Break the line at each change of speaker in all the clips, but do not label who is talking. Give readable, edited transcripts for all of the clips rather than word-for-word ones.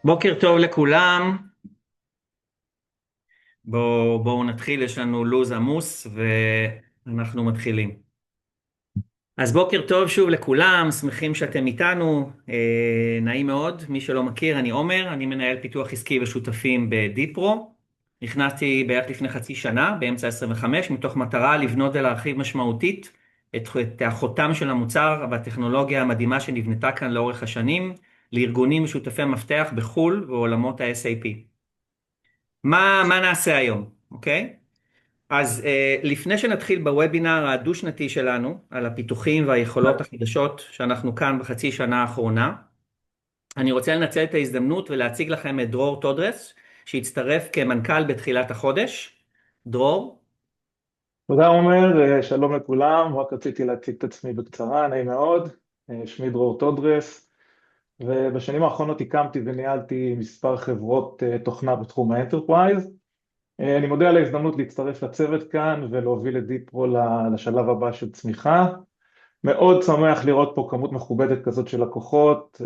בוקר טוב לכולם. בואו נתחיל, יש לנו לוז עמוס ואנחנו מתחילים. אז בוקר טוב שוב לכולם, שמחים שאתם איתנו, נעים מאוד. מי שלא מכיר, אני עומר, אני מנהל פיתוח עסקי ושותפים בדיפרו. נכנסתי בערך לפני חצי שנה, באמצע 25, מתוך מטרה לבנות ולהרחיב משמעותית את החותם של המוצר והטכנולוגיה המדהימה שנבנתה כאן לאורך השנים, לארגונים ושותפי מפתח בחול ועולמות ה-SAP. מה נעשה היום, אוקיי? אז לפני שנתחיל בוובינר הדו-שנתי שלנו, על הפיתוחים והיכולות החדשות שאנחנו כאן בחצי שנה האחרונה, אני רוצה לנצל את ההזדמנות ולהציג לכם את דרור טודרס, שהצטרף כמנכ"ל בתחילת החודש. דרור.
תודה עומר, שלום לכולם, רק רציתי להציג את עצמי בקצרה, נעים מאוד, שמי דרור טודרס, ובשנים האחרונות הקמתי וניהלתי מספר חברות תוכנה בתחום האנטרפרייז. אני מודה על ההזדמנות להצטרף לצוות כאן ולהוביל את דיפרו לשלב הבא של צמיחה. מאוד שמח לראות פה כמות מכובדת כזאת של לקוחות,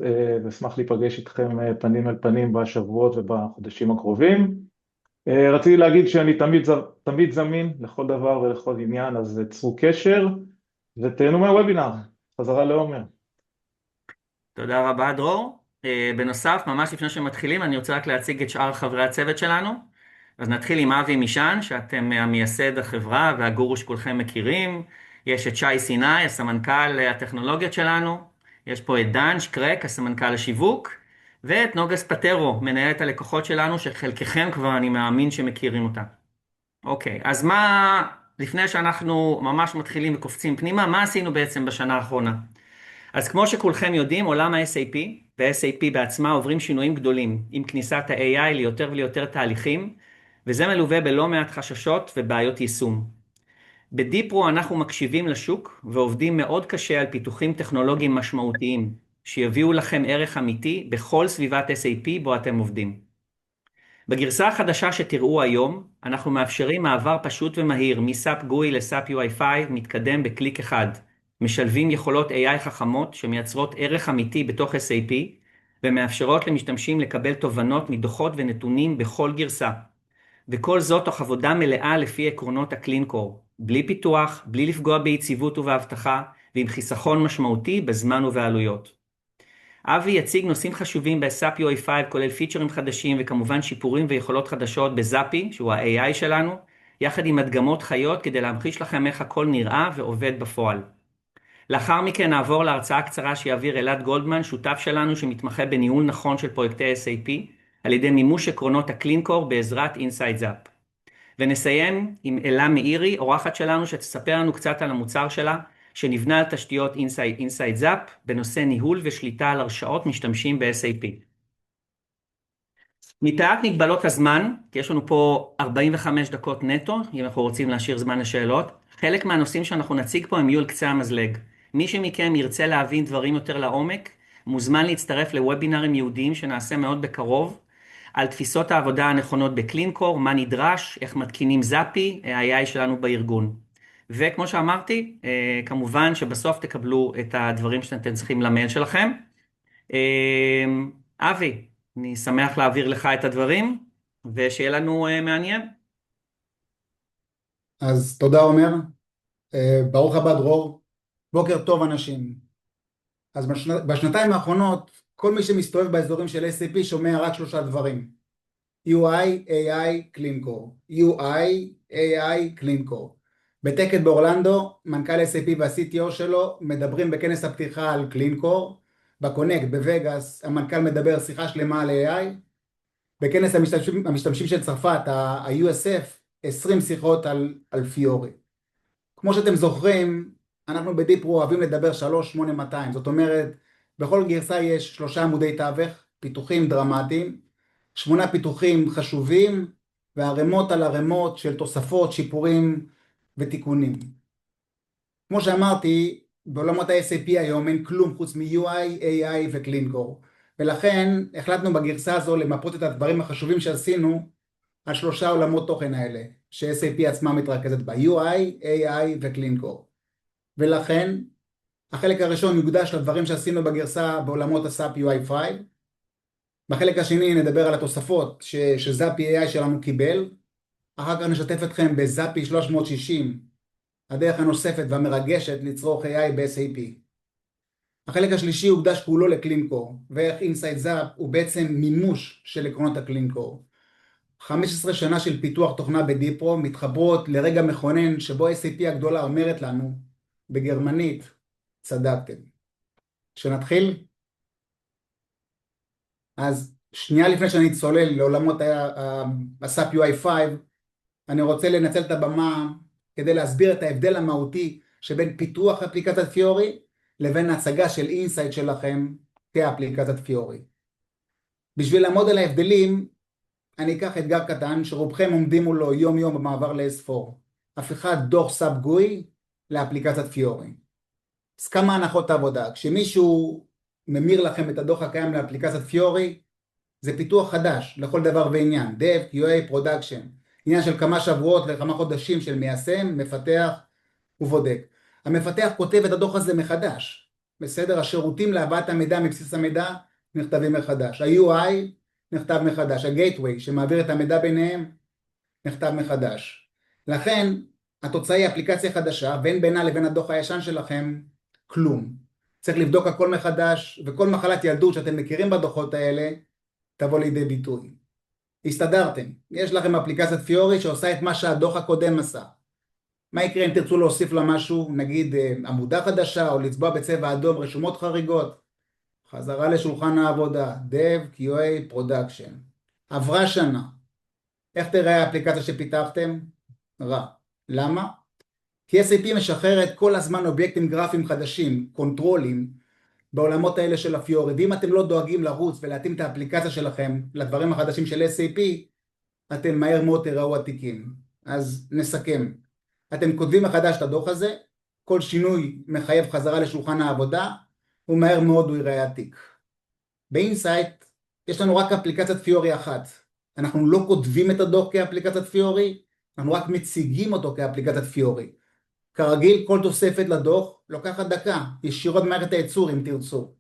ואשמח להיפגש איתכם פנים אל פנים בשבועות ובחודשים הקרובים. רציתי להגיד שאני תמיד זמין לכל דבר ולכל עניין, אז צרו קשר ותהנו מהוובינר. חזרה לעומר.
תודה רבה, דרור. בנוסף, ממש לפני שמתחילים, אני רוצה רק להציג את שאר חברי הצוות שלנו. אז נתחיל עם אבי מישן, שאתם המייסד החברה והגורו שכולכם מכירים. יש את שי סיני, הסמנכ"ל הטכנולוגיות שלנו. יש פה את דן שקרק, הסמנכ"ל השיווק. ואת נוגס פטרו, מנהלת הלקוחות שלנו, שחלקכם כבר אני מאמין שמכירים אותה. אוקיי, אז לפני שאנחנו ממש מתחילים וקופצים פנימה, מה עשינו בעצם בשנה האחרונה? אז כמו שכולכם יודעים, עולם ה-SAP ו-SAP בעצמה עוברים שינויים גדולים עם כניסת ה-AI ליותר וליותר תהליכים, וזה מלווה בלא מעט חששות ובעיות יישום. בדיפרו אנחנו מקשיבים לשוק ועובדים מאוד קשה על פיתוחים טכנולוגיים משמעותיים, שיביאו לכם ערך אמיתי בכל סביבת SAP בו אתם עובדים. בגרסה החדשה שתראו היום, אנחנו מאפשרים מעבר פשוט ומהיר מסאפ גוי לסאפ UI5 מתקדם בקליק אחד. משלבים יכולות AI חכמות שמייצרות ערך אמיתי בתוך SAP, ומאפשרות למשתמשים לקבל תובנות מדוחות ונתונים בכל גרסה. וכל זאת תוך עבודה מלאה לפי עקרונות ה-Clean Core, בלי פיתוח, בלי לפגוע ביציבות ובהבטחה, ועם חיסכון משמעותי בזמן ובעלויות. אבי יציג נושאים חשובים ב-SAP UI5, כולל פיצ'רים חדשים וכמובן שיפורים ויכולות חדשות בזאפי, שהוא ה-AI שלנו, יחד עם הדגמות חיות כדי להמחיש לכם איך הכל נראה ועובד בפועל. לאחר מכן נעבור להרצאה קצרה שיעביר אלעד גולדמן, שותף שלנו שמתמחה בניהול נכון של פרויקטי SAP, על ידי מימוש עקרונות ה-Clean Core בעזרת Inside Zap. ונסיים עם אלה מאירי, אורחת שלנו שתספר לנו קצת על המוצר שלה, שנבנה על תשתיות Inside Zap, בנושא ניהול ושליטה על הרשאות משתמשים ב-SAP. מפאת מגבלות הזמן, כי יש לנו פה 45 דקות נטו, אם אנחנו רוצים להשאיר זמן לשאלות, חלק מהנושאים שאנחנו נציג פה הם יהיו על קצה המזלג. מי שמכם ירצה להבין דברים יותר לעומק, מוזמן להצטרף לוובינרים ייעודיים שנעשה מאוד בקרוב, על תפיסות העבודה הנכונות בקלינקור, מה נדרש, איך מתקינים זאפי, ה-AI שלנו בארגון. וכמו שאמרתי, כמובן שבסוף תקבלו את הדברים שאתם צריכים למייל שלכם. אבי, אני שמח להעביר לך את הדברים, ושיהיה לנו מעניין.
אז תודה עומר, ברוך הבא דרור, בוקר טוב אנשים. אז בשנתיים האחרונות כל מי שמסתובב באזורים של SAP שומע רק שלושה דברים: UI, AI, Clean Core. UI, AI, Clean Core. בטקט באורלנדו, מנכ"ל SAP וה-CTO שלו מדברים בכנס הפתיחה על Clean Core. בקונקט בווגאס המנכ"ל מדבר שיחה שלמה על AI. בכנס המשתמשים של צרפת, ה-USF, 20 שיחות על פיורי. כמו שאתם זוכרים, אנחנו בדיפרו אוהבים לדבר 3-8-200, זאת אומרת, בכל גרסה יש 3 עמודי תווך, פיתוחים דרמטיים, 8 פיתוחים חשובים, והרמות על הרמות של תוספות, שיפורים ותיקונים. כמו שאמרתי, בעולמות ה-SAP היום אין כלום חוץ מ-UI, AI ו-Clean Core, ולכן החלטנו בגרסה הזו למפות את הדברים החשובים שעשינו על 3 עולמות תוכן האלה, ש-SAP עצמה מתרכזת ב-UI, AI ו-Clean Core. ולכן, החלק הראשון יוקדש לדברים שעשינו בגרסה בעולמות ה-SAP UI5, בחלק השני נדבר על התוספות שזאפי AI שלנו קיבל, אחר כך נשתף אתכם בזאפי 360, הדרך הנוספת והמרגשת לצרוך AI ב-SAP. החלק השלישי הוקדש כולו לקלינקור, ואיך אינסייד זאפ הוא בעצם מימוש של עקרונות הקלינקור. 15 שנה של פיתוח תוכנה בדיפרו מתחברות לרגע מכונן שבו SAP הגדולה אומרת לנו בגרמנית, צדקתם. שנתחיל? אז שנייה לפני שאני צולל לעולמות ה-SAP UI5, אני רוצה לנצל את הבמה כדי להסביר את ההבדל המהותי שבין פיתוח אפליקציית פיורי לבין ההצגה של אינסייט שלכם כאפליקציית פיורי. בשביל לעמוד על ההבדלים, אני אקח אתגר קטן שרובכם עומדים מולו יום יום במעבר ל-S4, הפיכת דוח סאב גוי לאפליקציית פיורי. אז כמה הנחות העבודה? כשמישהו ממיר לכם את הדוח הקיים לאפליקציית פיורי, זה פיתוח חדש לכל דבר ועניין, Dev, QA, Production, עניין של כמה שבועות לכמה חודשים של מיישם, מפתח ובודק. המפתח כותב את הדוח הזה מחדש, בסדר? השירותים להבאת המידע מבסיס המידע נכתבים מחדש, ה-UI נכתב מחדש, ה-Gateway שמעביר את המידע ביניהם נכתב מחדש. לכן התוצאה היא אפליקציה חדשה, ואין בינה לבין הדוח הישן שלכם כלום. צריך לבדוק הכל מחדש, וכל מחלת ילדות שאתם מכירים בדוחות האלה תבוא לידי ביטוי. הסתדרתם, יש לכם אפליקציית פיורי שעושה את מה שהדוח הקודם עשה. מה יקרה אם תרצו להוסיף לה משהו, נגיד עמודה חדשה, או לצבוע בצבע אדום רשומות חריגות? חזרה לשולחן העבודה, Dev, QA, Production. עברה שנה. איך תראה האפליקציה שפיתחתם? רע. למה? כי SAP משחררת כל הזמן אובייקטים גרפיים חדשים, קונטרולים, בעולמות האלה של הפיורי. ואם אתם לא דואגים לרוץ ולהתאים את האפליקציה שלכם לדברים החדשים של SAP, אתם מהר מאוד תראו עתיקים. אז נסכם. אתם כותבים מחדש את הדוח הזה, כל שינוי מחייב חזרה לשולחן העבודה, ומהר מאוד הוא ייראה עתיק. באינסייט יש לנו רק אפליקציית פיורי אחת. אנחנו לא כותבים את הדוח כאפליקציית פיורי, אנחנו רק מציגים אותו כאפליקציית פיורי. כרגיל כל תוספת לדוח לוקחת דקה, ישירות במערכת הייצור אם תרצו.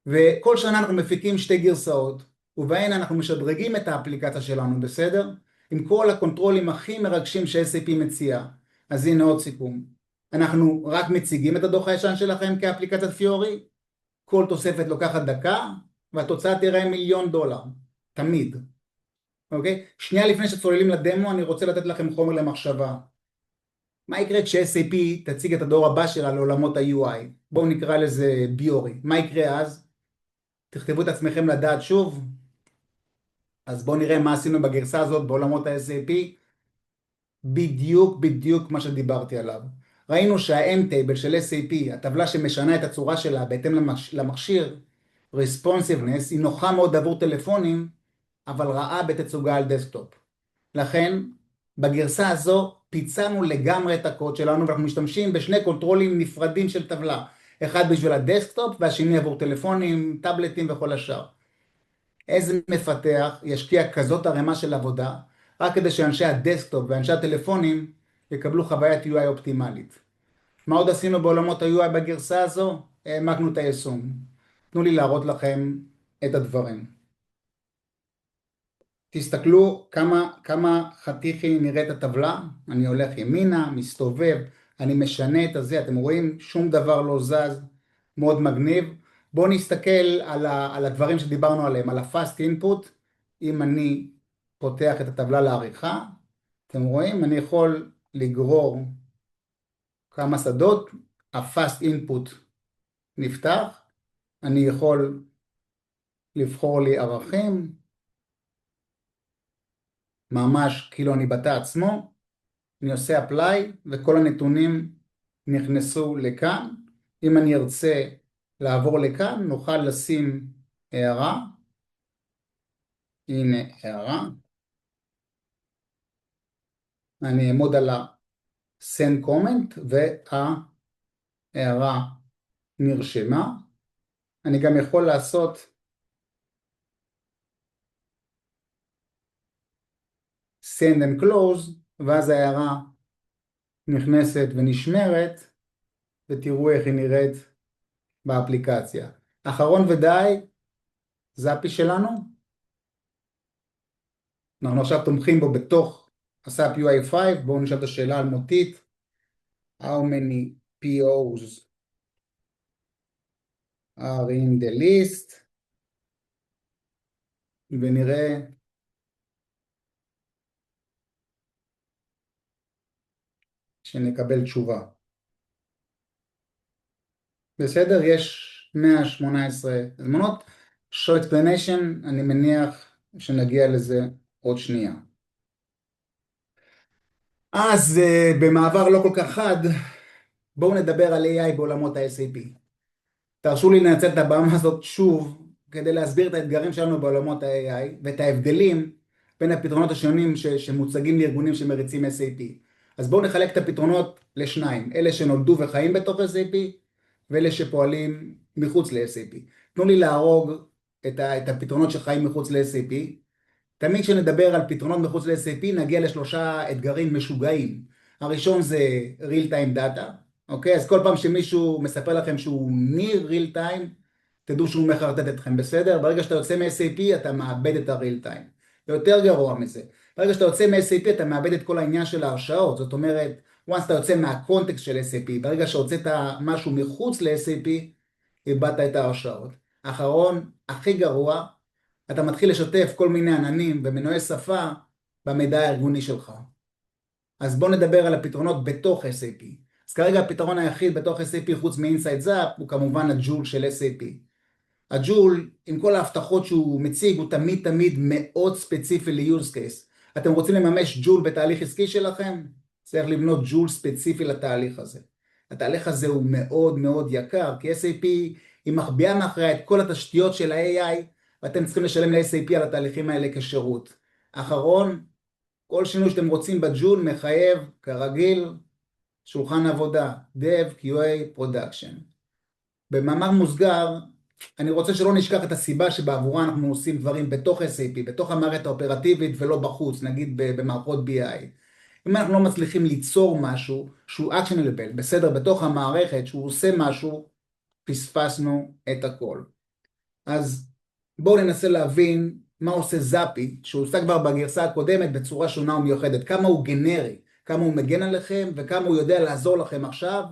וכל שנה אנחנו מפיקים 2 גרסאות, ובהן אנחנו משדרגים את האפליקציה שלנו, בסדר? עם כל הקונטרולים הכי מרגשים ש-SAP מציע. אז הנה עוד סיכום. אנחנו רק מציגים את הדוח הישן שלכם כאפליקציית פיורי, כל תוספת לוקחת דקה, והתוצאה תראה $1,000,000, תמיד. אוקיי? שנייה לפני שצוללים לדמו, אני רוצה לתת לכם חומר למחשבה. מה יקרה כש-SAP תציג את הדור הבא שלה לעולמות ה-UI? בואו נקרא לזה ביורי. מה יקרה אז? תכתבו את עצמכם לדעת שוב. אז בואו נראה מה עשינו בגרסה הזאת בעולמות ה-SAP. בדיוק מה שדיברתי עליו. ראינו שה-M-Table של SAP, הטבלה שמשנה את הצורה שלה בהתאם למכשיר, Responsiveness, היא נוחה מאוד עבור טלפונים, אבל רעה בתצוגה על דסקטופ. לכן, בגרסה הזו פיצלנו לגמרי את הקוד שלנו, ואנחנו משתמשים בשני קונטרולים נפרדים של טבלה. אחד בשביל הדסקטופ, והשני עבור טלפונים, טאבלטים וכל השאר. איזה מפתח ישקיע כזאת הרמה של עבודה, רק כדי שאנשי הדסקטופ ואנשי הטלפונים יקבלו חוויית UI אופטימלית. מה עוד עשינו בעולמות ה-UI בגרסה הזו? העמקנו את היישום. תנו לי להראות לכם את הדברים. תסתכלו כמה חתיכי נראית הטבלה. אני הולך ימינה, מסתובב, אני משנה את הזה, אתם רואים? שום דבר לא זז, מאוד מגניב. בואו נסתכל על הדברים שדיברנו עליהם, על ה-Fast Input. אם אני פותח את הטבלה לעריכה, אתם רואים? אני יכול לגרור כמה שדות, ה-Fast Input נפתח, אני יכול לבחור לי ערכים, ממש כאילו אני בתא עצמו, אני עושה apply וכל הנתונים נכנסו לכאן. אם אני ארצה לעבור לכאן, נוכל לשים הערה, הנה הערה, אני אעמוד על ה-send comment וההערה נרשמה. אני גם יכול לעשות send and close, ואז ההערה נכנסת ונשמרת, ותראו איך היא נראית באפליקציה. אחרון ודי, זאפי שלנו. אנחנו עכשיו תומכים בו בתוך ה-SAP UI5. בואו נשאל את השאלה האלמותית. How many POs are in the list? ונראה שנקבל תשובה. בסדר, יש 118 הזמנות. show explanation, אני מניח שנגיע לזה עוד שנייה. אז במעבר לא כל כך חד, בואו נדבר על AI בעולמות ה-SAP. תרשו לי לנצל את הבמה הזאת שוב, כדי להסביר את האתגרים שלנו בעולמות ה-AI, ואת ההבדלים בין הפתרונות השונים שמוצגים לארגונים שמריצים SAP. אז בואו נחלק את הפתרונות לשניים, אלה שנולדו וחיים בתוך SAP, ואלה שפועלים מחוץ ל-SAP. תנו לי להרוג את הפתרונות שחיים מחוץ ל-SAP. תמיד כשנדבר על פתרונות מחוץ ל-SAP נגיע לשלושה אתגרים משוגעים. הראשון זה real time data, אוקיי? אז כל פעם שמישהו מספר לכם שהוא near real time, תדעו שהוא מחרטט אתכם, בסדר? ברגע שאתה יוצא מ-SAP אתה מאבד את ה-real time. יותר גרוע מזה. ברגע שאתה יוצא מ-SAP אתה מאבד את כל העניין של ההרשאות. זאת אומרת, once אתה יוצא מהקונטקסט של SAP, ברגע שהוצאת משהו מחוץ ל-SAP, איבדת את ההרשאות. האחרון, הכי גרוע, אתה מתחיל לשתף כל מיני עננים ומנועי שפה במידע הארגוני שלך. אז בוא נדבר על הפתרונות בתוך SAP. אז כרגע הפתרון היחיד בתוך SAP חוץ מ-Inside Zap הוא כמובן הג'ול של SAP. הג'ול, עם כל ההבטחות שהוא מציג, הוא תמיד מאוד ספציפי ל-use case. אתם רוצים לממש ג'ול בתהליך עסקי שלכם? צריך לבנות ג'ול ספציפי לתהליך הזה. התהליך הזה הוא מאוד יקר, כי SAP היא מחביאה מאחריה את כל התשתיות של ה-AI, ואתם צריכים לשלם ל-SAP על התהליכים האלה כשירות. אחרון, כל שינוי שאתם רוצים בג'ול מחייב, כרגיל, שולחן עבודה, Dev, QA, Production. במאמר מוסגר, אני רוצה שלא נשכח את הסיבה שבעבורה אנחנו עושים דברים בתוך SAP, בתוך המערכת האופרטיבית ולא בחוץ, נגיד במערכות BI. אם אנחנו לא מצליחים ליצור משהו שהוא actionable, בסדר, בתוך המערכת, שהוא עושה משהו, פספסנו את הכל. אז בואו ננסה להבין מה עושה זאפי, שהוצג כבר בגרסה הקודמת בצורה שונה ומיוחדת, כמה הוא גנרי, כמה הוא מגן עליכם וכמה הוא יודע לעזור לכם עכשיו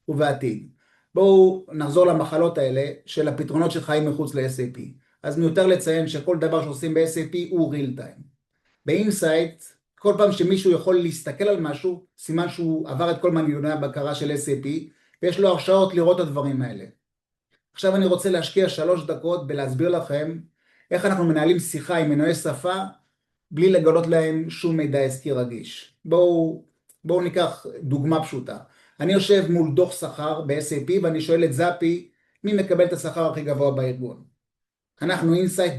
ובעתיד. בואו נחזור למחלות האלה של הפתרונות שחיים מחוץ ל-SAP. אז מיותר לציין שכל דבר שעושים ב-SAP הוא real time. באינסייט, כל פעם שמישהו יכול להסתכל על משהו, סימן שהוא עבר את כל מנגנוני הבקרה של SAP, ויש לו הרשאות לראות את הדברים האלה. עכשיו אני רוצה להשקיע 3 דקות בלהסביר לכם איך אנחנו מנהלים שיחה עם מנועי שפה בלי לגלות להם שום מידע עסקי רגיש. בואו ניקח דוגמה פשוטה. אני יושב מול דוח שכר ב-SAP ואני שואל את זאפי מי מקבל את השכר הכי גבוה בארגון. אנחנו אינסייט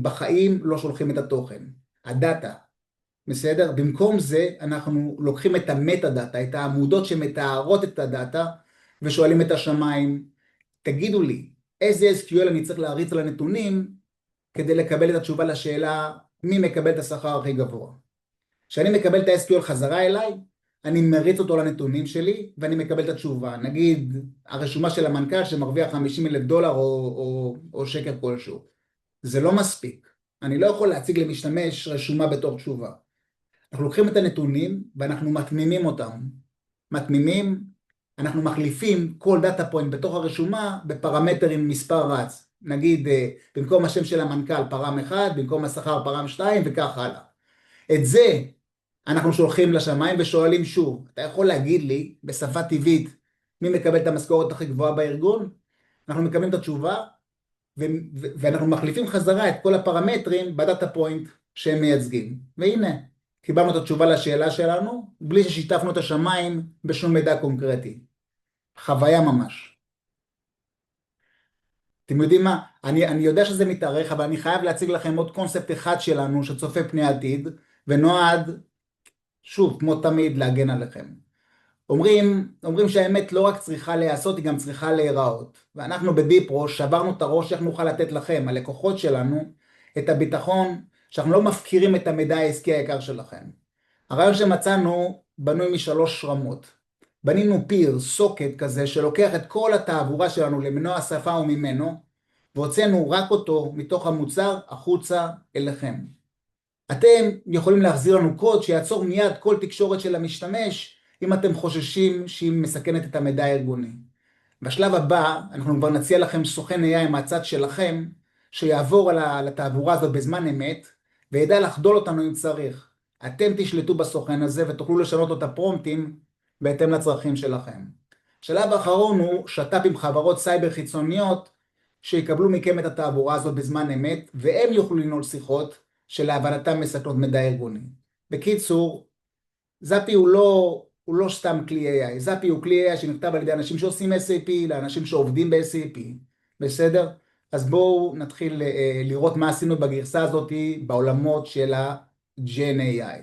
בחיים לא שולחים את התוכן, הדאטה. בסדר? במקום זה אנחנו לוקחים את המטה דאטה, את העמודות שמתארות את הדאטה ושואלים את השמיים, תגידו לי, איזה SQL אני צריך להריץ על הנתונים כדי לקבל את התשובה לשאלה מי מקבל את השכר הכי גבוה. כשאני מקבל את ה-SQL חזרה אליי, אני מריץ אותו לנתונים שלי ואני מקבל את התשובה. נגיד, הרשומה של המנכ"ל שמרוויח $50,000 או שקר כלשהו. זה לא מספיק. אני לא יכול להציג למשתמש רשומה בתור תשובה. אנחנו לוקחים את הנתונים ואנחנו מתמימים אותם. אנחנו מחליפים כל דאטה פוינט בתוך הרשומה בפרמטר עם מספר רץ. נגיד, במקום השם של המנכ"ל פרם 1, במקום השכר פרם 2 וכך הלאה. את זה אנחנו שולחים לשמיים ושואלים שוב, אתה יכול להגיד לי בשפה טבעית מי מקבל את המשכורת הכי גבוהה בארגון? אנחנו מקבלים את התשובה ואנחנו מחליפים חזרה את כל הפרמטרים בדאטה פוינט שהם מייצגים. והנה, קיבלנו את התשובה לשאלה שלנו בלי ששיתפנו את השמיים בשום מידע קונקרטי. חוויה ממש. אתם יודעים מה? אני יודע שזה מתארך, אבל אני חייב להציג לכם עוד קונספט אחד שלנו שצופה פני עתיד, ונועד, שוב, כמו תמיד, להגן עליכם. אומרים שהאמת לא רק צריכה להיעשות, היא גם צריכה להיראות. ואנחנו בדיפרו שברנו את הראש איך נוכל לתת לכם, הלקוחות שלנו, את הביטחון שאנחנו לא מפקירים את המידע העסקי היקר שלכם. הרעיון שמצאנו בנוי משלוש רמות. בנינו פיר, סוקט כזה, שלוקח את כל התעבורה שלנו למנוע שפה וממנו, והוצאנו רק אותו מתוך המוצר החוצה אליכם. אתם יכולים להחזיר לנו קוד שיעצור מיד כל תקשורת של המשתמש, אם אתם חוששים שהיא מסכנת את המידע הארגוני. בשלב הבא, אנחנו כבר נציע לכם סוכן AI מהצד שלכם, שיעבור על התעבורה הזאת בזמן אמת, וידע לחדול אותנו אם צריך. אתם תשלטו בסוכן הזה ותוכלו לשנות לו את הפרומפטים בהתאם לצרכים שלכם. השלב האחרון הוא שת"פ עם חברות סייבר חיצוניות, שיקבלו מכם את התעבורה הזאת בזמן אמת, והם יוכלו לנעול שיחות שלהבנתם מסכנות מידע ארגוני. בקיצור, זאפי הוא לא סתם כלי AI, זאפי הוא כלי AI שנכתב על ידי אנשים שעושים SAP, לאנשים שעובדים ב-SAP, בסדר? אז בואו נתחיל לראות מה עשינו בגרסה הזאת בעולמות של ה-Gen AI.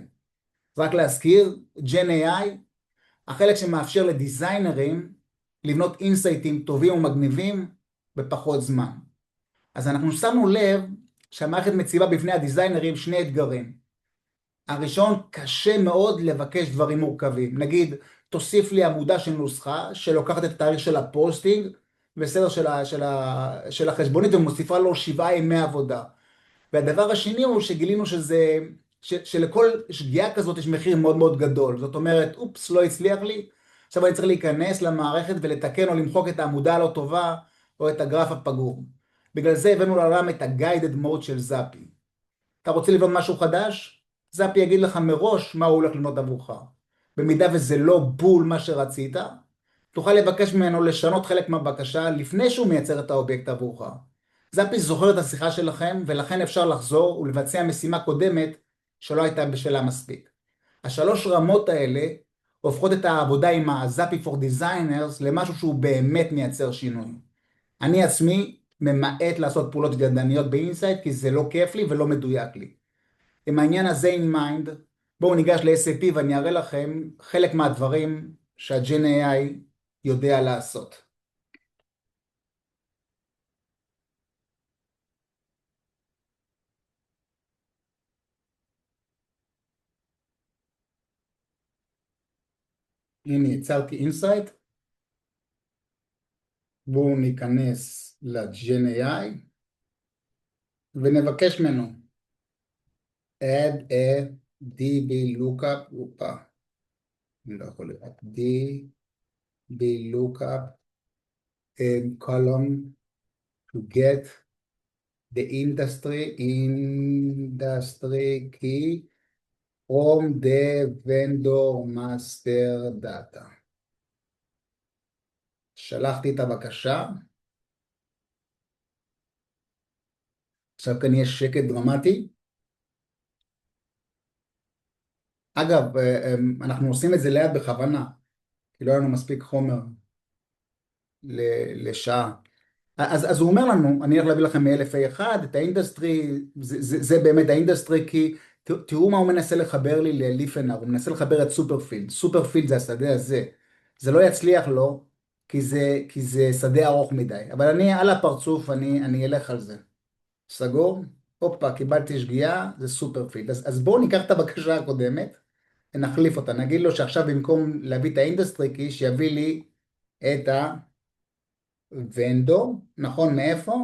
רק להזכיר, Gen AI, החלק שמאפשר לדיזיינרים לבנות אינסייטים טובים ומגניבים בפחות זמן. אז אנחנו שמנו לב שהמערכת מציבה בפני הדיזיינרים שני אתגרים. הראשון, קשה מאוד לבקש דברים מורכבים. נגיד, תוסיף לי עמודה של נוסחה שלוקחת את התאריך של הפוסטינג וסדר של החשבונית ומוסיפה לו 7 ימי עבודה. והדבר השני הוא שגילינו שלכל שגיאה כזאת יש מחיר מאוד מאוד גדול. זאת אומרת, אופס, לא הצליח לי, עכשיו אני צריך להיכנס למערכת ולתקן או למחוק את העמודה הלא טובה או את הגרף הפגום. בגלל זה הבאנו לעולם את ה-Guided Mode של זאפי. אתה רוצה לבנות משהו חדש? זאפי יגיד לך מראש מה הוא הולך לבנות עבורך. במידה וזה לא בול מה שרצית, תוכל לבקש ממנו לשנות חלק מהבקשה לפני שהוא מייצר את האובייקט עבורך. זאפי זוכר את השיחה שלכם, ולכן אפשר לחזור ולבצע משימה קודמת שלא הייתה בשלה מספיק. השלוש רמות האלה הופכות את העבודה עם הזאפי for Designers למשהו שהוא באמת מייצר שינוי. אני עצמי ממעט לעשות פעולות ידניות באינסייט, כי זה לא כיף לי ולא מדויק לי. עם העניין הזה in mind, בואו ניגש ל-SAP ואני אראה לכם חלק מהדברים שה-Gen AI יודע לעשות. הנה יצרתי אינסייט. בואו ניכנס ל-Gen AI ונבקש ממנו add a DB lookup, אני לא יכול לראות, DB lookup column to get the industry key from the vendor master data. שלחתי את הבקשה. עכשיו כאן יש שקט דרמטי. אגב, אנחנו עושים את זה לאט בכוונה, כי לא היה לנו מספיק חומר לשעה. אז הוא אומר לנו, אני הולך להביא לכם מ-1001, את האינדסטרי, זה באמת האינדסטרי, כי תראו מה הוא מנסה לחבר לי לליפנר, הוא מנסה לחבר את סופרפילד. סופרפילד זה השדה הזה. זה לא יצליח לו, כי זה שדה ארוך מדי. אבל אני על הפרצוף, אני אלך על זה. סגור? הופה, קיבלתי שגיאה, זה סופרפילד. אז בואו ניקח את הבקשה הקודמת, ונחליף אותה. נגיד לו שעכשיו במקום להביא את האינדסטרי קי, שיביא לי את הוונדור, נכון, מאיפה?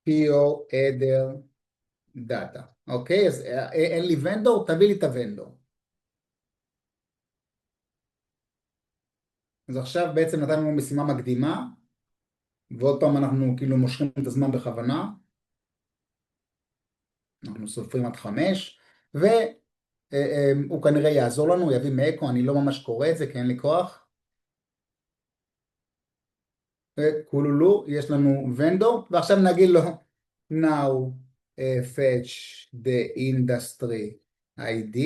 PO header data. אוקיי, אז אין לי ונדור, תביא לי את הוונדור. אז עכשיו בעצם נתנו לנו משימה מקדימה, ועוד פעם אנחנו כאילו מושכים את הזמן בכוונה. אנחנו סופרים עד 5, והוא כנראה יעזור לנו, הוא יביא מאקו, אני לא ממש קורא את זה, כי אין לי כוח. וכולולו, יש לנו ונדור, ועכשיו נגיד לו, now fetch the industry ID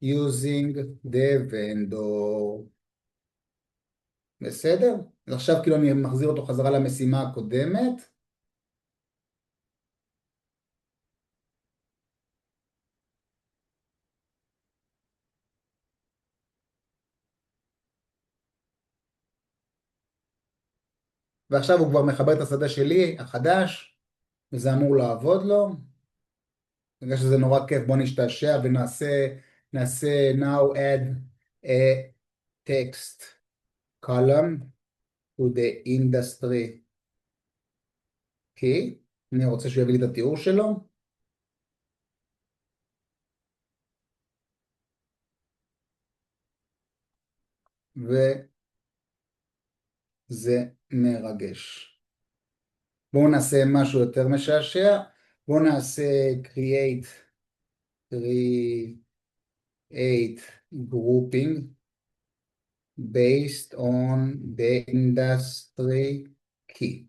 using the vendor. בסדר? אז עכשיו כאילו אני מחזיר אותו חזרה למשימה הקודמת. ועכשיו הוא כבר מחבר את השדה שלי, החדש, וזה אמור לעבוד לו. בגלל שזה נורא כיף, בוא נשתעשע ונעשה now add a text column to the industry key. אני רוצה שהוא יביא לי את התיאור שלו. וזה מרגש. בואו נעשה משהו יותר משעשע. בואו נעשה create grouping based on the industry key.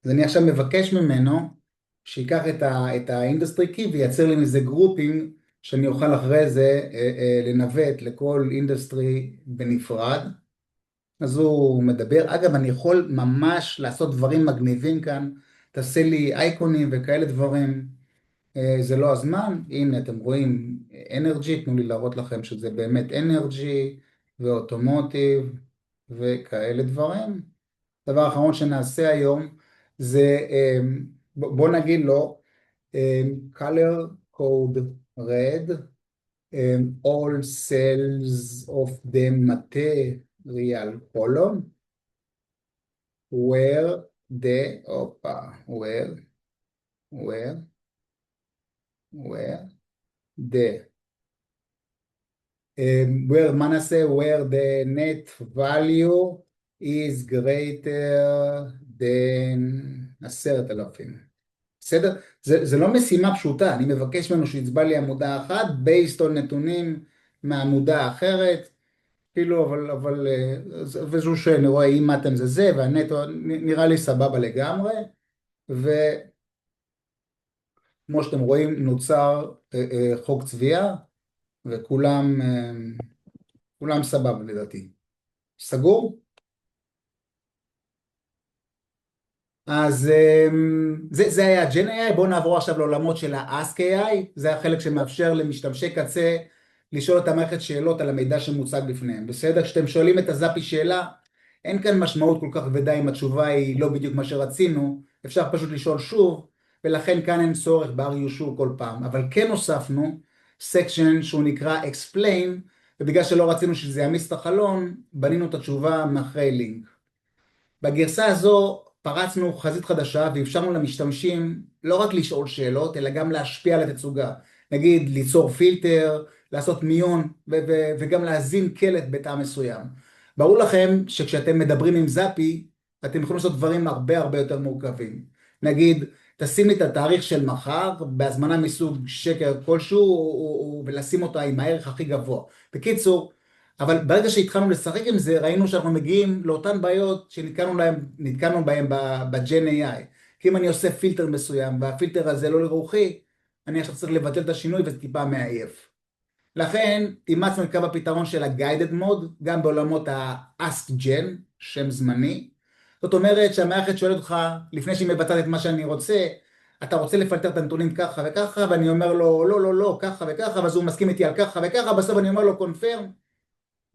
אז אני עכשיו מבקש ממנו שיקח את האינדסטרי קי וייצר לי מזה גרופינג שאני אוכל אחרי זה לנווט לכל אינדסטרי בנפרד. אז הוא מדבר, אגב אני יכול ממש לעשות דברים מגניבים כאן, תעשה לי אייקונים וכאלה דברים, זה לא הזמן, הנה אתם רואים אנרג'י, תנו לי להראות לכם שזה באמת אנרג'י ואוטומוטיב וכאלה דברים. הדבר האחרון שנעשה היום זה, בוא נגיד לו, color code red, all cells of the material column, where the מה נעשה? where the net value is greater than 10,000. בסדר? זה לא משימה פשוטה, אני מבקש ממנו שיצבע לי עמודה אחת, based on נתונים מהעמודה האחרת, כאילו, אבל וזו שאני רואה אם אתם זה, והנטו נראה לי סבבה לגמרי, וכמו שאתם רואים נוצר חוק צביעה, וכולם סבבה לדעתי. סגור? אז זה היה GenAI. בואו נעבור עכשיו לעולמות של ה-Ask.ai. זה החלק שמאפשר למשתמשי קצה לשאול את המערכת שאלות על המידע שמוצג בפניהם. בסדר? כשאתם שואלים את הזאפי שאלה, אין כאן משמעות כל כך כבדה אם התשובה היא לא בדיוק מה שרצינו, אפשר פשוט לשאול שוב, ולכן כאן אין צורך ב-are you sure כל פעם. אבל כן הוספנו סקשן שהוא נקרא explain, ובגלל שלא רצינו שזה יעמיס את החלון, בנינו את התשובה מאחרי לינק. בגרסה הזו פרצנו חזית חדשה ואפשרנו למשתמשים לא רק לשאול שאלות, אלא גם להשפיע על התצוגה. נגיד, ליצור פילטר, לעשות מיון, וגם להזין קלט בטעם מסוים. ברור לכם שכשאתם מדברים עם זאפי, אתם יכולים לעשות דברים הרבה הרבה יותר מורכבים. נגיד, תשים לי את התאריך של מחר, בהזמנה מסוג שקר כלשהו, ולשים אותה עם הערך הכי גבוה. בקיצור, אבל ברגע שהתחלנו לשחק עם זה, ראינו שאנחנו מגיעים לאותן בעיות שנתקלנו בהן ב-GenAI. כי אם אני עושה פילטר מסוים, והפילטר הזה לא לרוחי, אני עכשיו צריך לבטל את השינוי וזה טיפה מעייף. לכן, אימצנו את קו הפתרון של ה-Guided Mode, גם בעולמות ה-Ask Gen, שם זמני. זאת אומרת שהמערכת שואלת אותך, לפני שהיא מבצעת את מה שאני רוצה, אתה רוצה לפלטר את הנתונים ככה וככה, ואני אומר לו, לא, לא, לא, ככה וככה, ואז הוא מסכים איתי על ככה וככה, בסוף אני אומר לו, confirm,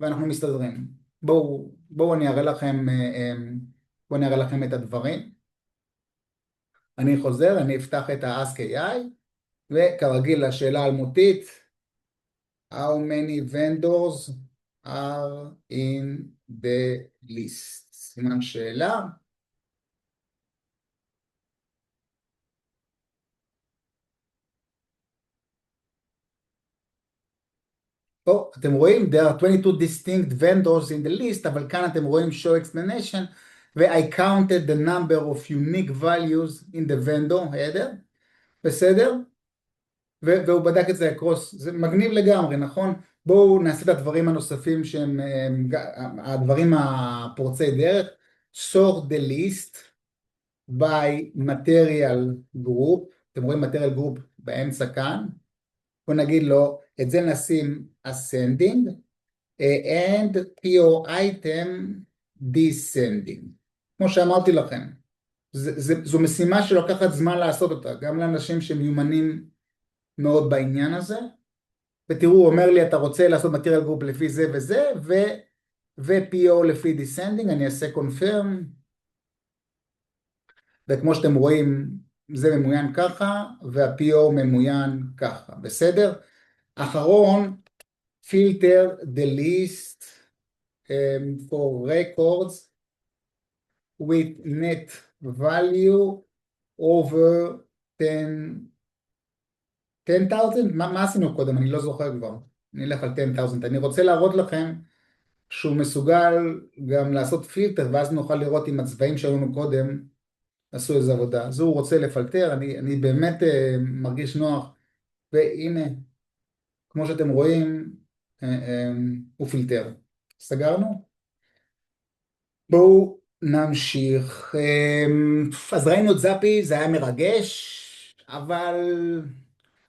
ואנחנו מסתדרים. בואו אני אראה לכם את הדברים. אני חוזר, אני אפתח את ה-Ask.ai, וכרגיל השאלה האלמותית, how many vendors are in the list? סימן שאלה. פה אתם רואים, there are 22 distinct vendors in the list, אבל כאן אתם רואים show explanation, ו-I counted the number of unique values in the vendor header, בסדר? והוא בדק את זה across, זה מגניב לגמרי, נכון? בואו נעשה את הדברים הנוספים שהם הדברים הפורצי דרך, sort the list by material group, אתם רואים material group באמצע כאן, בואו נגיד לו, את זה נשים ascending, and PO item descending. כמו שאמרתי לכם, זו משימה שלוקחת זמן לעשות אותה, גם לאנשים שמיומנים מאוד בעניין הזה, ותראו, הוא אומר לי, אתה רוצה לעשות material group לפי זה וזה, ו-PO לפי descending, אני אעשה confirm, וכמו שאתם רואים, זה ממוין ככה, וה-PO ממוין ככה, בסדר? אחרון, filter the list for records with net value over 10,000? מה עשינו קודם? אני לא זוכר כבר. נלך על 10,000. אני רוצה להראות לכם שהוא מסוגל גם לעשות פילטר, ואז נוכל לראות אם הצבעים שהיו לנו קודם עשו איזו עבודה. אז הוא רוצה לפלטר, אני באמת מרגיש נוח, והנה, כמו שאתם רואים, הוא פילטר. סגרנו? בואו נמשיך. אז ראינו את זאפי, זה היה מרגש, אבל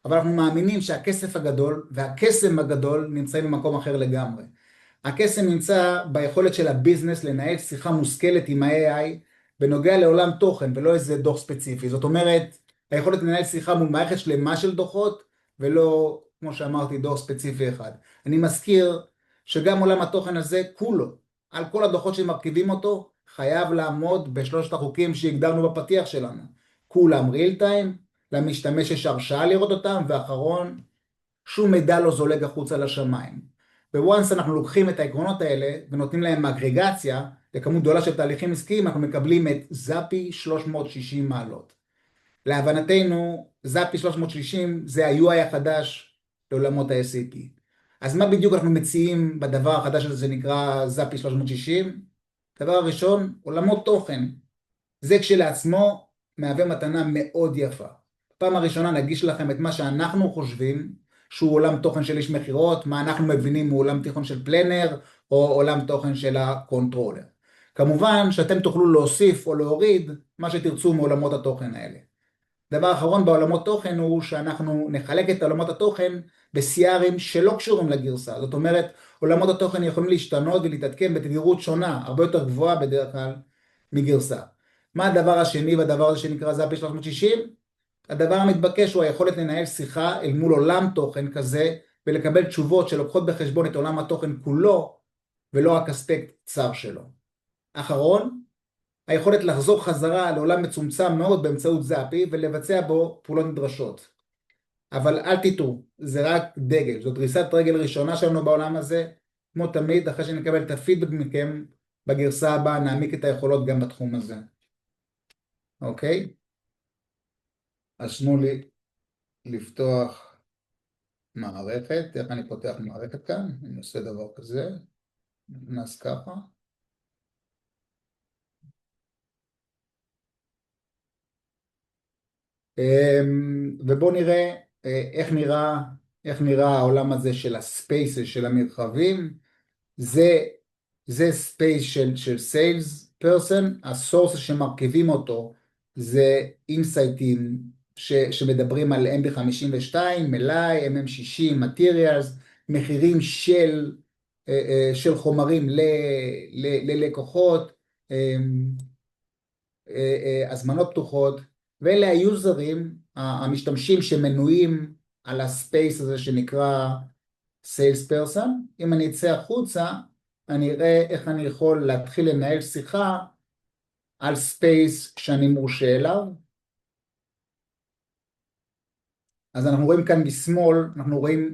אנחנו מאמינים שהכסף הגדול והקסם הגדול נמצאים במקום אחר לגמרי. הקסם נמצא ביכולת של הביזנס לנהל שיחה מושכלת עם ה-AI בנוגע לעולם תוכן ולא איזה דוח ספציפי. זאת אומרת, היכולת לנהל שיחה מול מערכת שלמה של דוחות ולא, כמו שאמרתי, דוח ספציפי אחד. אני מזכיר שגם עולם התוכן הזה כולו, על כל הדוחות שמרכיבים אותו, חייב לעמוד בשלושת החוקים שהגדרנו בפתיח שלנו. כולם real time, למשתמש יש הרשאה לראות אותם, ואחרון, שום מידע לא זולג החוצה לשמיים. בוואנס אנחנו לוקחים את העקרונות האלה ונותנים להם אגרגציה לכמות גדולה של תהליכים עסקיים, אנחנו מקבלים את זאפי 360 מעלות. להבנתנו, זאפי 360 זה ה-UI החדש לעולמות ה-SAP. אז מה בדיוק אנחנו מציעים בדבר החדש הזה שנקרא זאפי 360? דבר הראשון, עולמות תוכן. זה כשלעצמו מהווה מתנה מאוד יפה. פעם הראשונה נגיש לכם את מה שאנחנו חושבים שהוא עולם תוכן של איש מחירות, מה אנחנו מבינים מעולם תוכן של פלנר או עולם תוכן של הקונטרולר. כמובן שאתם תוכלו להוסיף או להוריד מה שתרצו מעולמות התוכן האלה. דבר אחרון בעולמות תוכן הוא שאנחנו נחלק את עולמות התוכן ב-CR'ים שלא קשורים לגרסה. זאת אומרת, עולמות התוכן יכולים להשתנות ולהתעדכן בתדירות שונה, הרבה יותר גבוהה בדרך כלל מגרסה. מה הדבר השני בדבר הזה שנקרא זאפי 360? הדבר המתבקש הוא היכולת לנהל שיחה אל מול עולם תוכן כזה, ולקבל תשובות שלוקחות בחשבון את עולם התוכן כולו, ולא רק אספקט צר שלו. אחרון, היכולת לחזור חזרה לעולם מצומצם מאוד באמצעות זאפי, ולבצע בו פעולות נדרשות. אבל אל תטעו, זה רק דגל, זו דריסת רגל ראשונה שלנו בעולם הזה. כמו תמיד, אחרי שנקבל את הפידבק מכם, בגרסה הבאה נעמיק את היכולות גם בתחום הזה. אוקיי? אז תנו לי לפתוח מערכת. איך אני פותח מערכת כאן? אני עושה דבר כזה, נכנס ככה. ובואו נראה איך נראה העולם הזה של הספייסס, של המרחבים. זה ספייס של סיילס פרסון, הסורס שמרכיבים אותו זה אינסייטים שמדברים על MB52, מלאי, MM60, materials, מחירים של חומרים ללקוחות, הזמנות פתוחות, ואלה היוזרים, המשתמשים שמנויים על הספייס הזה שנקרא סיילס פרסון. אם אני אצא החוצה, אני אראה איך אני יכול להתחיל לנהל שיחה על ספייס שאני מורשה אליו. אז אנחנו רואים כאן בשמאל, אנחנו רואים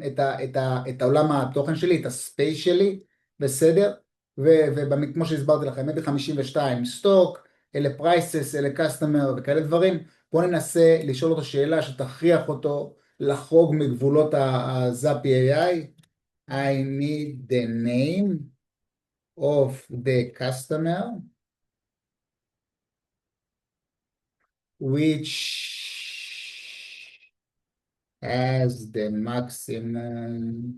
את העולם התוכן שלי, את הספייס שלי, בסדר? וכמו שהסברתי לכם, MB52, סטוק, אלה פרייסס, אלה קסטומר וכאלה דברים. בואו ננסה לשאול אותו שאלה שתכריח אותו לחרוג מגבולות ה-ZAPI AI. I need the name of the customer which has the maximum.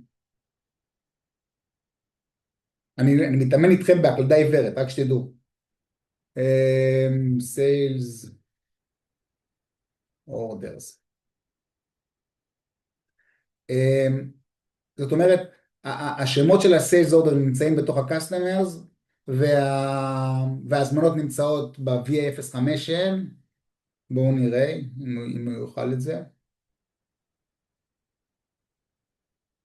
אני מתאמן איתכם בהקלדה עיוורת, רק שתדעו. Sales orders. זאת אומרת, השמות של ה-Sales order נמצאים בתוך ה-Customers, וההזמנות נמצאות ב-VA05N. בואו נראה אם הוא יוכל את זה.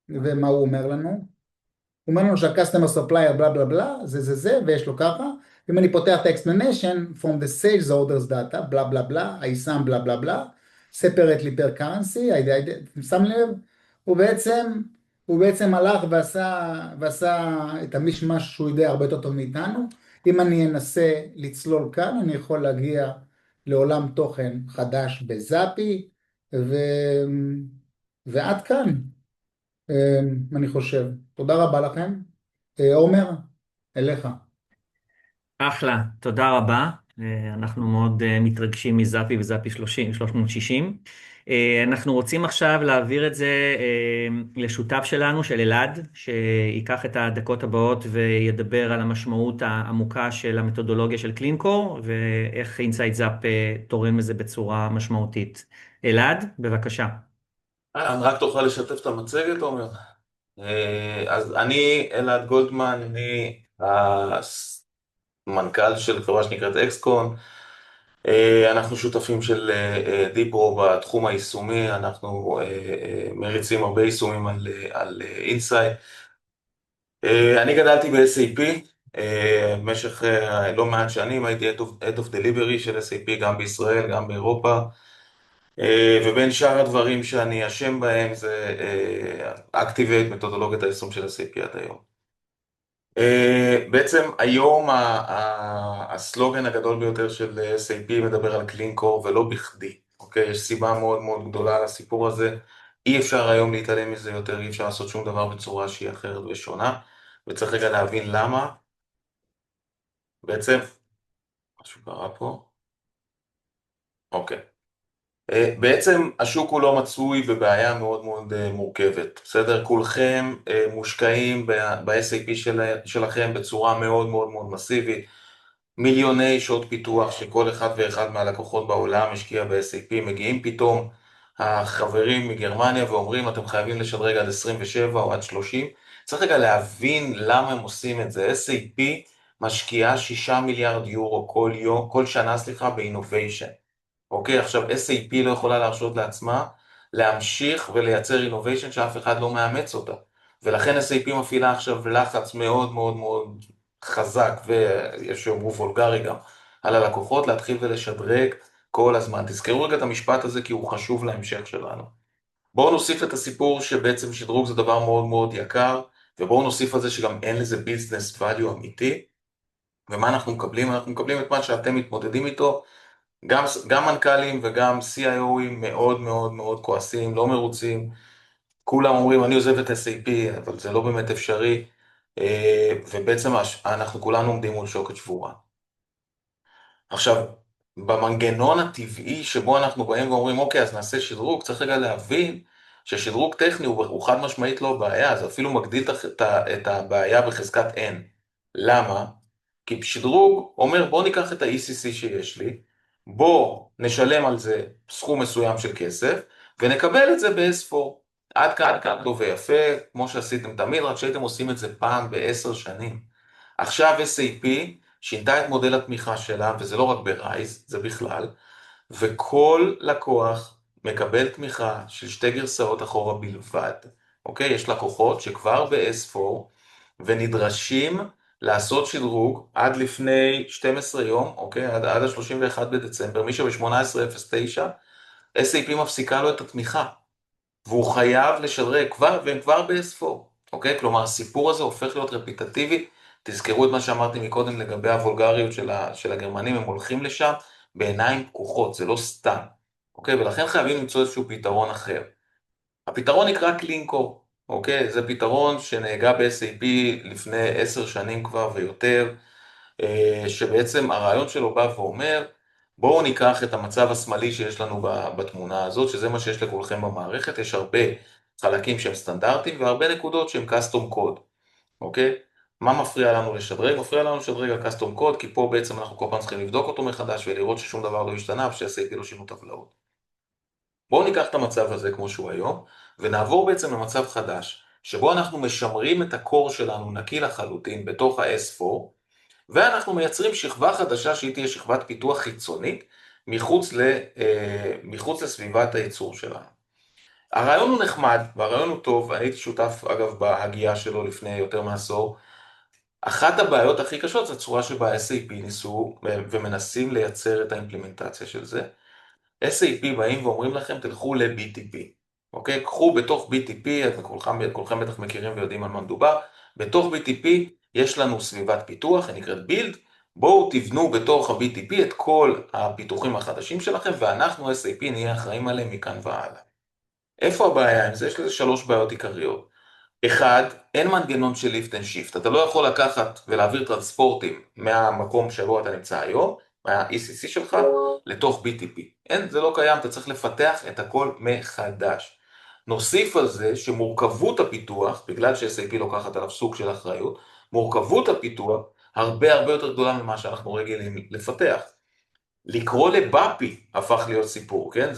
ומה הוא אומר לנו? הוא אומר לנו שה-Customer Supplier בלה בלה בלה, זה, ויש לו ככה. אם אני פותח את ה-explanation from the sales orders data, בלה בלה בלה, I שם בלה בלה בלה, separately per currency, שם לב, הוא בעצם הלך ועשה את המשמש שהוא יודע הרבה יותר טוב מאיתנו. אם אני אנסה לצלול כאן, אני יכול להגיע לעולם תוכן חדש בזאפי, ו... ועד כאן, אני חושב. תודה רבה לכם. עומר, אליך.
אחלה, תודה רבה. אנחנו מאוד מתרגשים מזאפי וזאפי 360. אנחנו רוצים עכשיו להעביר את זה לשותף שלנו, של אלעד, שיקח את הדקות הבאות וידבר על המשמעות העמוקה של המתודולוגיה של קלינקור, ואיך אינסייד זאפ תורם לזה בצורה משמעותית. אלעד, בבקשה.
רק תוכל לשתף את המצגת, עומר? אז אני אלעד גולדמן, אני המנכ"ל של חברה שנקראת אקסקון. אנחנו שותפים של דיפרו בתחום היישומי, אנחנו מריצים הרבה יישומים על אינסייט. אני גדלתי ב-SAP, במשך לא מעט שנים הייתי Head of Delivery של SAP גם בישראל, גם באירופה. ובין שאר הדברים שאני אשם בהם זה Activate, מתודולוגיית היישום של SAP עד היום. בעצם היום הסלוגן הגדול ביותר של SAP מדבר על Clean Core ולא בכדי. אוקיי? יש סיבה מאוד מאוד גדולה לסיפור הזה. אי אפשר היום להתעלם מזה יותר, אי אפשר לעשות שום דבר בצורה שהיא אחרת ושונה. וצריך רגע להבין למה. בעצם, משהו קרה פה. אוקיי. בעצם השוק הוא לא מצוי בבעיה מאוד מאוד מורכבת, בסדר? כולכם מושקעים ב-SAP שלכם בצורה מאוד מאוד מאוד מסיבית, מיליוני שעות פיתוח שכל אחד ואחד מהלקוחות בעולם השקיע ב-SAP, מגיעים פתאום החברים מגרמניה ואומרים אתם חייבים לשדרג עד 27 או עד 30, צריך רגע להבין למה הם עושים את זה. SAP משקיעה 6 מיליארד יורו כל שנה, באינוביישן. אוקיי, עכשיו SAP לא יכולה להרשות לעצמה להמשיך ולייצר אינוביישן שאף אחד לא מאמץ אותה. ולכן SAP מפעילה עכשיו לחץ מאוד מאוד מאוד חזק, ויש שיאמרו וולגרי גם, על הלקוחות להתחיל ולשדרג כל הזמן. תזכרו רגע את המשפט הזה כי הוא חשוב להמשך שלנו. בואו נוסיף את הסיפור שבעצם שדרוג זה דבר מאוד מאוד יקר, ובואו נוסיף על זה שגם אין לזה ביזנס ואליו אמיתי. ומה אנחנו מקבלים? אנחנו מקבלים את מה שאתם מתמודדים איתו, גם מנכ"לים וגם CIOים מאוד מאוד מאוד כועסים, לא מרוצים, כולם אומרים אני עוזב את SAP, אבל זה לא באמת אפשרי, ובעצם אנחנו כולנו עומדים מול שוקת שבורה. עכשיו, במנגנון הטבעי שבו אנחנו באים ואומרים אוקיי, אז נעשה שדרוג, צריך רגע להבין ששדרוג טכני הוא חד משמעית לא בעיה, זה אפילו מגדיל את הבעיה בחזקת N. למה? כי שדרוג אומר בוא ניקח את ה-ECC שיש לי, בוא נשלם על זה סכום מסוים של כסף, ונקבל את זה ב-S4. עד כאן טוב ויפה, כמו שעשיתם תמיד, רק שהייתם עושים את זה פעם ב10 שנים. עכשיו SAP שינתה את מודל התמיכה שלה, וזה לא רק ברייז, זה בכלל, וכל לקוח מקבל תמיכה של 2 גרסאות אחורה בלבד. אוקיי? יש לקוחות שכבר ב-S4 ונדרשים לעשות שדרוג עד לפני 12 יום, אוקיי? עד ה-31 בדצמבר, מי שב-1809, SAP מפסיקה לו את התמיכה, והוא חייב לשדרג והם כבר ב-S4, אוקיי? כלומר, הסיפור הזה הופך להיות רפיטטיבי. תזכרו את מה שאמרתי מקודם לגבי הוולגריות של הגרמנים, הם הולכים לשם בעיניים פקוחות, זה לא סתם, אוקיי? ולכן חייבים למצוא איזשהו פתרון אחר. הפתרון נקרא קלינקור, אוקיי? זה פתרון שנהגה ב-SAP לפני 10 שנים כבר ויותר, שבעצם הרעיון שלו בא ואומר, בואו ניקח את המצב השמאלי שיש לנו בתמונה הזאת, שזה מה שיש לכולכם במערכת, יש הרבה חלקים שהם סטנדרטיים והרבה נקודות שהם custom code, אוקיי? מה מפריע לנו לשדרג? מפריע לנו לשדרג על custom code, כי פה בעצם אנחנו כל פעם צריכים לבדוק אותו מחדש ולראות ששום דבר לא השתנה וש-SAP לא שינו טבלאות. בואו ניקח את המצב הזה כמו שהוא היום, ונעבור בעצם למצב חדש, שבו אנחנו משמרים את הקור שלנו נקי לחלוטין בתוך ה-S4, ואנחנו מייצרים שכבה חדשה שהיא תהיה שכבת פיתוח חיצונית, מחוץ לסביבת הייצור שלנו. הרעיון הוא נחמד, והרעיון הוא טוב, אני הייתי שותף אגב בהגייה שלו לפני יותר מעשור. אחת הבעיות הכי קשות זה הצורה שבה SAP ניסו ומנסים לייצר את האימפלמנטציה של זה. SAP באים ואומרים לכם, תלכו ל-BTP, אוקיי? קחו בתוך BTP, כולכם בטח מכירים ויודעים על מה מדובר, בתוך BTP יש לנו סביבת פיתוח, היא נקראת Build, בואו תבנו בתוך ה-BTP את כל הפיתוחים החדשים שלכם, ואנחנו SAP נהיה אחראים עליהם מכאן והלאה. איפה הבעיה עם זה? יש לזה 3 בעיות עיקריות. אחד, אין מנגנון של lift and shift. אתה לא יכול לקחת ולהעביר טרנספורטים מהמקום שבו אתה נמצא היום, מה-ECC שלך, לתוך BTP. אין, זה לא קיים, אתה צריך לפתח את הכל מחדש. נוסיף על זה שמורכבות הפיתוח, בגלל ש-SAP לוקחת עליו סוג של אחריות, מורכבות הפיתוח הרבה הרבה יותר גדולה ממה שאנחנו רגילים לפתח. לקרוא לבאפי הפך להיות סיפור, כן?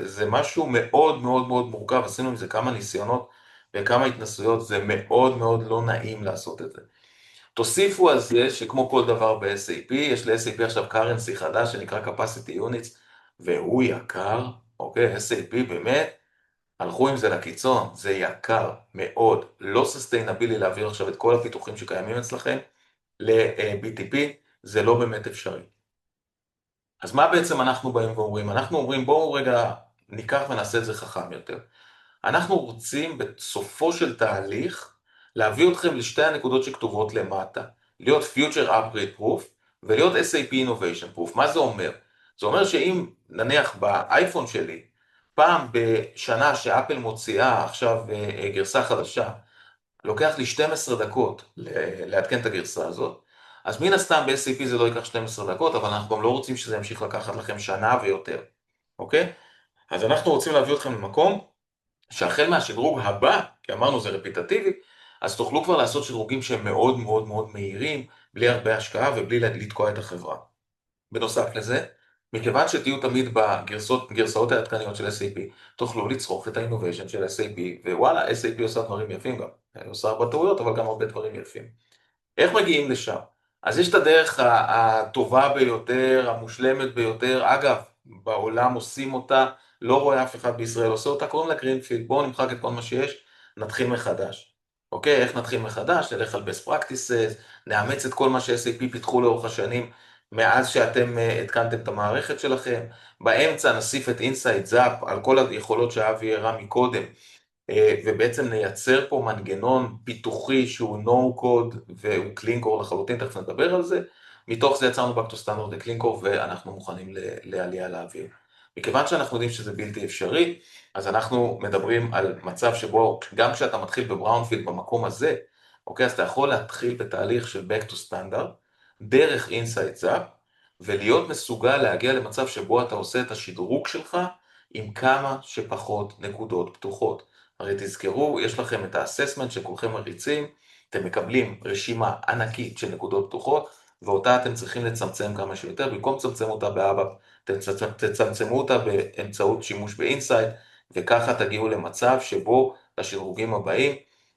זה משהו מאוד מאוד מאוד מורכב, עשינו עם זה כמה ניסיונות וכמה התנסויות, זה מאוד מאוד לא נעים לעשות את זה. תוסיפו על זה שכמו כל דבר ב-SAP, יש ל-SAP עכשיו currency חדש שנקרא capacity units, והוא יקר, אוקיי? SAP באמת, הלכו עם זה לקיצון, זה יקר מאוד, לא סוסטיינבילי להעביר עכשיו את כל הפיתוחים שקיימים אצלכם ל-BTP, זה לא באמת אפשרי. אז מה בעצם אנחנו באים ואומרים? אנחנו אומרים בואו רגע ניקח ונעשה את זה חכם יותר. אנחנו רוצים בסופו של תהליך להביא אתכם לשתי הנקודות שכתובות למטה, להיות Future Upgrade Proof ולהיות SAP Innovation Proof. מה זה אומר? זה אומר שאם נניח באייפון שלי, פעם בשנה שאפל מוציאה עכשיו גרסה חדשה, לוקח לי 12 דקות לעדכן את הגרסה הזאת, אז מן הסתם ב-SAP זה לא ייקח 12 דקות, אבל אנחנו גם לא רוצים שזה ימשיך לקחת לכם שנה ויותר, אוקיי? אז אנחנו רוצים להביא אתכם למקום שהחל מהשדרוג הבא, כי אמרנו זה רפיטטיבי, אז תוכלו כבר לעשות שדרוגים שהם מאוד מאוד מאוד מהירים, בלי הרבה השקעה ובלי לתקוע את החברה. בנוסף לזה, מכיוון שתהיו תמיד בגרסאות העדכניות של SAP, תוכלו לצרוך את ה-innovation של SAP, ווואלה, SAP עושה דברים יפים גם. היא עושה הרבה טעויות, אבל גם הרבה דברים יפים. איך מגיעים לשם? אז יש את הדרך הטובה ביותר, המושלמת ביותר, אגב, בעולם עושים אותה, לא רואה אף אחד בישראל עושה אותה, קוראים לה גרינפילד, בואו נמחק את כל מה שיש, נתחיל מחדש. אוקיי, איך נתחיל מחדש? נלך על best practices, נאמץ את כל מה ש-SAP פיתחו לאורך השנים, מאז שאתם התקנתם את המערכת שלכם, באמצע נוסיף את Insight Zap על כל היכולות שאבי הראה מקודם, ובעצם נייצר פה מנגנון פיתוחי שהוא no code והוא clean core לחלוטין, תכף נדבר על זה, מתוך זה יצרנו back to standard ל-clean core ואנחנו מוכנים לעלייה לאוויר. מכיוון שאנחנו יודעים שזה בלתי אפשרי, אז אנחנו מדברים על מצב שבו גם כשאתה מתחיל בבראונפילד במקום הזה, אוקיי, אז אתה יכול להתחיל בתהליך של back to standard, דרך Insight Zap, ולהיות מסוגל להגיע למצב שבו אתה עושה את השדרוג שלך עם כמה שפחות נקודות פתוחות. הרי תזכרו, יש לכם את האססמנט שכולכם מריצים, אתם מקבלים רשימה ענקית של נקודות פתוחות, ואותה אתם צריכים לצמצם כמה שיותר, במקום לצמצם אותה באבאפ, תצמצמו אותה באמצעות שימוש באינסייט, וככה תגיעו למצב שבו לשדרוגים הבאים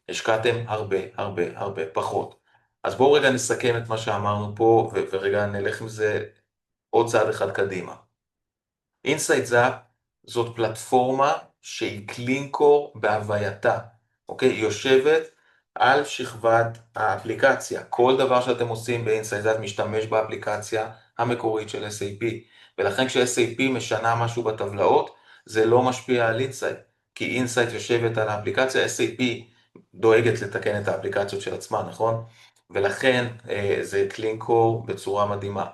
השקעתם הרבה הרבה הרבה פחות. אז בואו רגע נסכם את מה שאמרנו פה, ורגע נלך עם זה עוד צעד אחד קדימה. Insight Zap זאת פלטפורמה שהיא קלינקור בהווייתה, אוקיי? היא יושבת על שכבת האפליקציה. כל דבר שאתם עושים ב-Insight Zap משתמש באפליקציה המקורית של SAP, ולכן כש-SAP משנה משהו בטבלאות, זה לא משפיע על Insight, כי Insight יושבת על האפליקציה, SAP דואגת לתקן את האפליקציות של עצמה, נכון? ולכן זה קלינקור בצורה מדהימה.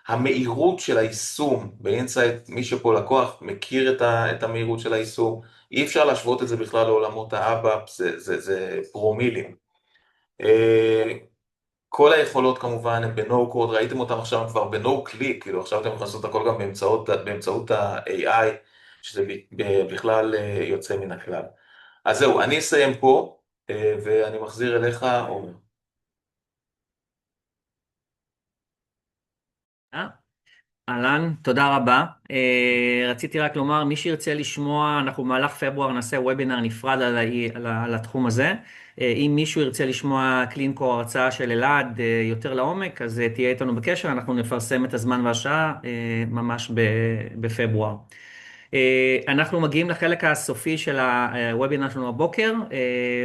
המהירות של היישום באינסייט, מי שפה לקוח מכיר את המהירות של היישום, אי אפשר להשוות את זה בכלל לעולמות האבאפ, זה פרומילים. כל היכולות כמובן הן ב-No code, ראיתם אותם עכשיו כבר ב-No click, כאילו עכשיו אתם יכולים לעשות הכל גם באמצעות ה-AI, שזה בכלל יוצא מן הכלל. אז זהו, אני אסיים פה, ואני מחזיר אליך, עומר.
אהלן, תודה רבה. רציתי רק לומר, מי שירצה לשמוע, אנחנו במהלך פברואר נעשה וובינר נפרד על התחום הזה. אם מישהו ירצה לשמוע קלינקור הרצאה של אלעד יותר לעומק, אז תהיה איתנו בקשר, אנחנו נפרסם את הזמן והשעה ממש בפברואר. אנחנו מגיעים לחלק הסופי של הוובינר שלנו הבוקר,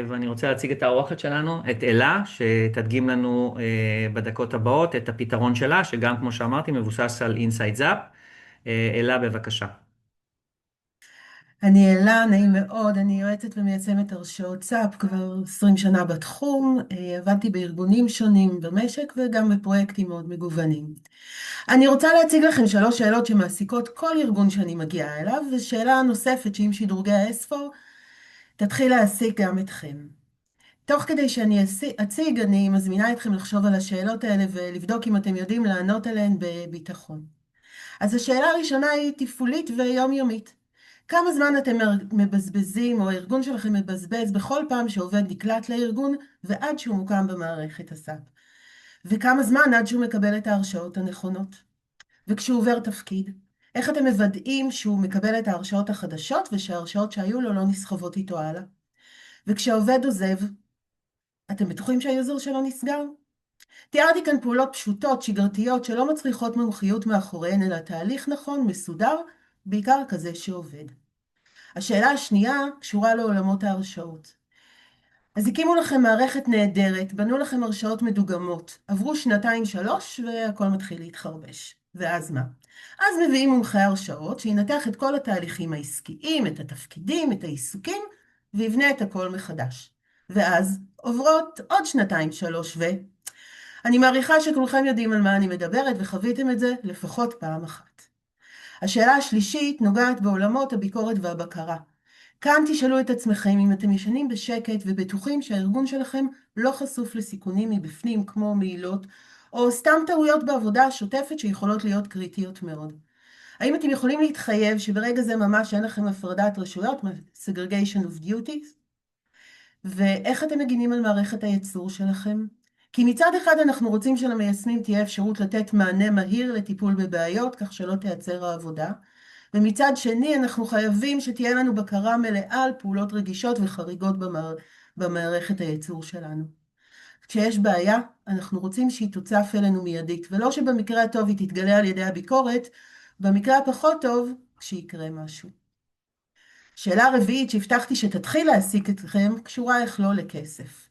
ואני רוצה להציג את האורחת שלנו, את אלה, שתדגים לנו בדקות הבאות את הפתרון שלה, שגם כמו שאמרתי מבוסס על Insight Zap. אלה, בבקשה.
אני אלה, נעים מאוד, אני יועצת ומיישמת הרשאות סאפ כבר 20 שנה בתחום, עבדתי בארגונים שונים במשק וגם בפרויקטים מאוד מגוונים. אני רוצה להציג לכם 3 שאלות שמעסיקות כל ארגון שאני מגיעה אליו, ושאלה נוספת שעם שדרוגי ה-S4 תתחיל להעסיק גם אתכם. תוך כדי שאני אציג, אני מזמינה אתכם לחשוב על השאלות האלה ולבדוק אם אתם יודעים לענות עליהן בביטחון. אז השאלה הראשונה היא תפעולית ויומיומית. כמה זמן אתם מבזבזים, או הארגון שלכם מבזבז, בכל פעם שעובד נקלט לארגון, ועד שהוא מוקם במערכת הסאפ? וכמה זמן עד שהוא מקבל את ההרשאות הנכונות? וכשהוא עובר תפקיד, איך אתם מוודאים שהוא מקבל את ההרשאות החדשות, ושההרשאות שהיו לו לא נסחבות איתו הלאה? וכשהעובד עוזב, אתם בטוחים שהיוזר שלו נסגר? תיארתי כאן פעולות פשוטות, שגרתיות, שלא מצריכות מומחיות מאחוריהן, אלא תהליך נכון, מסודר, בעיקר כזה שעובד. השאלה השנייה קשורה לעולמות ההרשאות. אז הקימו לכם מערכת נהדרת, בנו לכם הרשאות מדוגמות, עברו 2-3 והכל מתחיל להתחרבש. ואז מה? אז מביאים מומחי הרשאות שינתח את כל התהליכים העסקיים, את התפקידים, את העיסוקים, ויבנה את הכל מחדש. ואז עוברות עוד 2-3 אני מעריכה שכולכם יודעים על מה אני מדברת וחוויתם את זה לפחות פעם אחת. השאלה השלישית נוגעת בעולמות הביקורת והבקרה. כאן תשאלו את עצמכם אם אתם ישנים בשקט ובטוחים שהארגון שלכם לא חשוף לסיכונים מבפנים כמו מעילות, או סתם טעויות בעבודה השוטפת שיכולות להיות קריטיות מאוד. האם אתם יכולים להתחייב שברגע זה ממש אין לכם הפרדת רשויות, segregation of duties? ואיך אתם מגינים על מערכת הייצור שלכם? כי מצד אחד אנחנו רוצים שלמיישמים תהיה אפשרות לתת מענה מהיר לטיפול בבעיות, כך שלא תייצר העבודה, ומצד שני אנחנו חייבים שתהיה לנו בקרה מלאה על פעולות רגישות וחריגות במערכת הייצור שלנו. כשיש בעיה, אנחנו רוצים שהיא תוצף אלינו מיידית, ולא שבמקרה הטוב היא תתגלה על ידי הביקורת, במקרה הפחות טוב, כשיקרה משהו. שאלה רביעית שהבטחתי שתתחיל להעסיק אתכם, קשורה איך לא לכסף.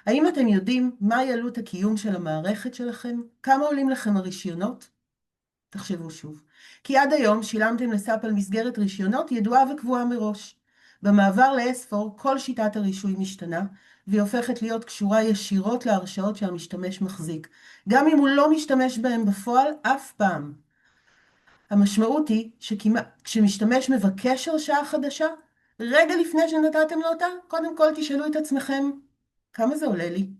האם אתם יודעים מהי עלות הקיום של המערכת שלכם? כמה עולים לכם הרישיונות? תחשבו שוב. כי עד היום שילמתם לסאפ על מסגרת רישיונות ידועה וקבועה מראש. במעבר ל-S4 כל שיטת הרישוי משתנה, והיא הופכת להיות קשורה ישירות להרשאות שהמשתמש מחזיק, גם אם הוא לא משתמש בהם בפועל אף פעם. המשמעות היא שכשמשתמש מבקש הרשאה חדשה, רגע לפני שנתתם לו אותה, קודם כל תשאלו את עצמכם, כמה זה עולה לי?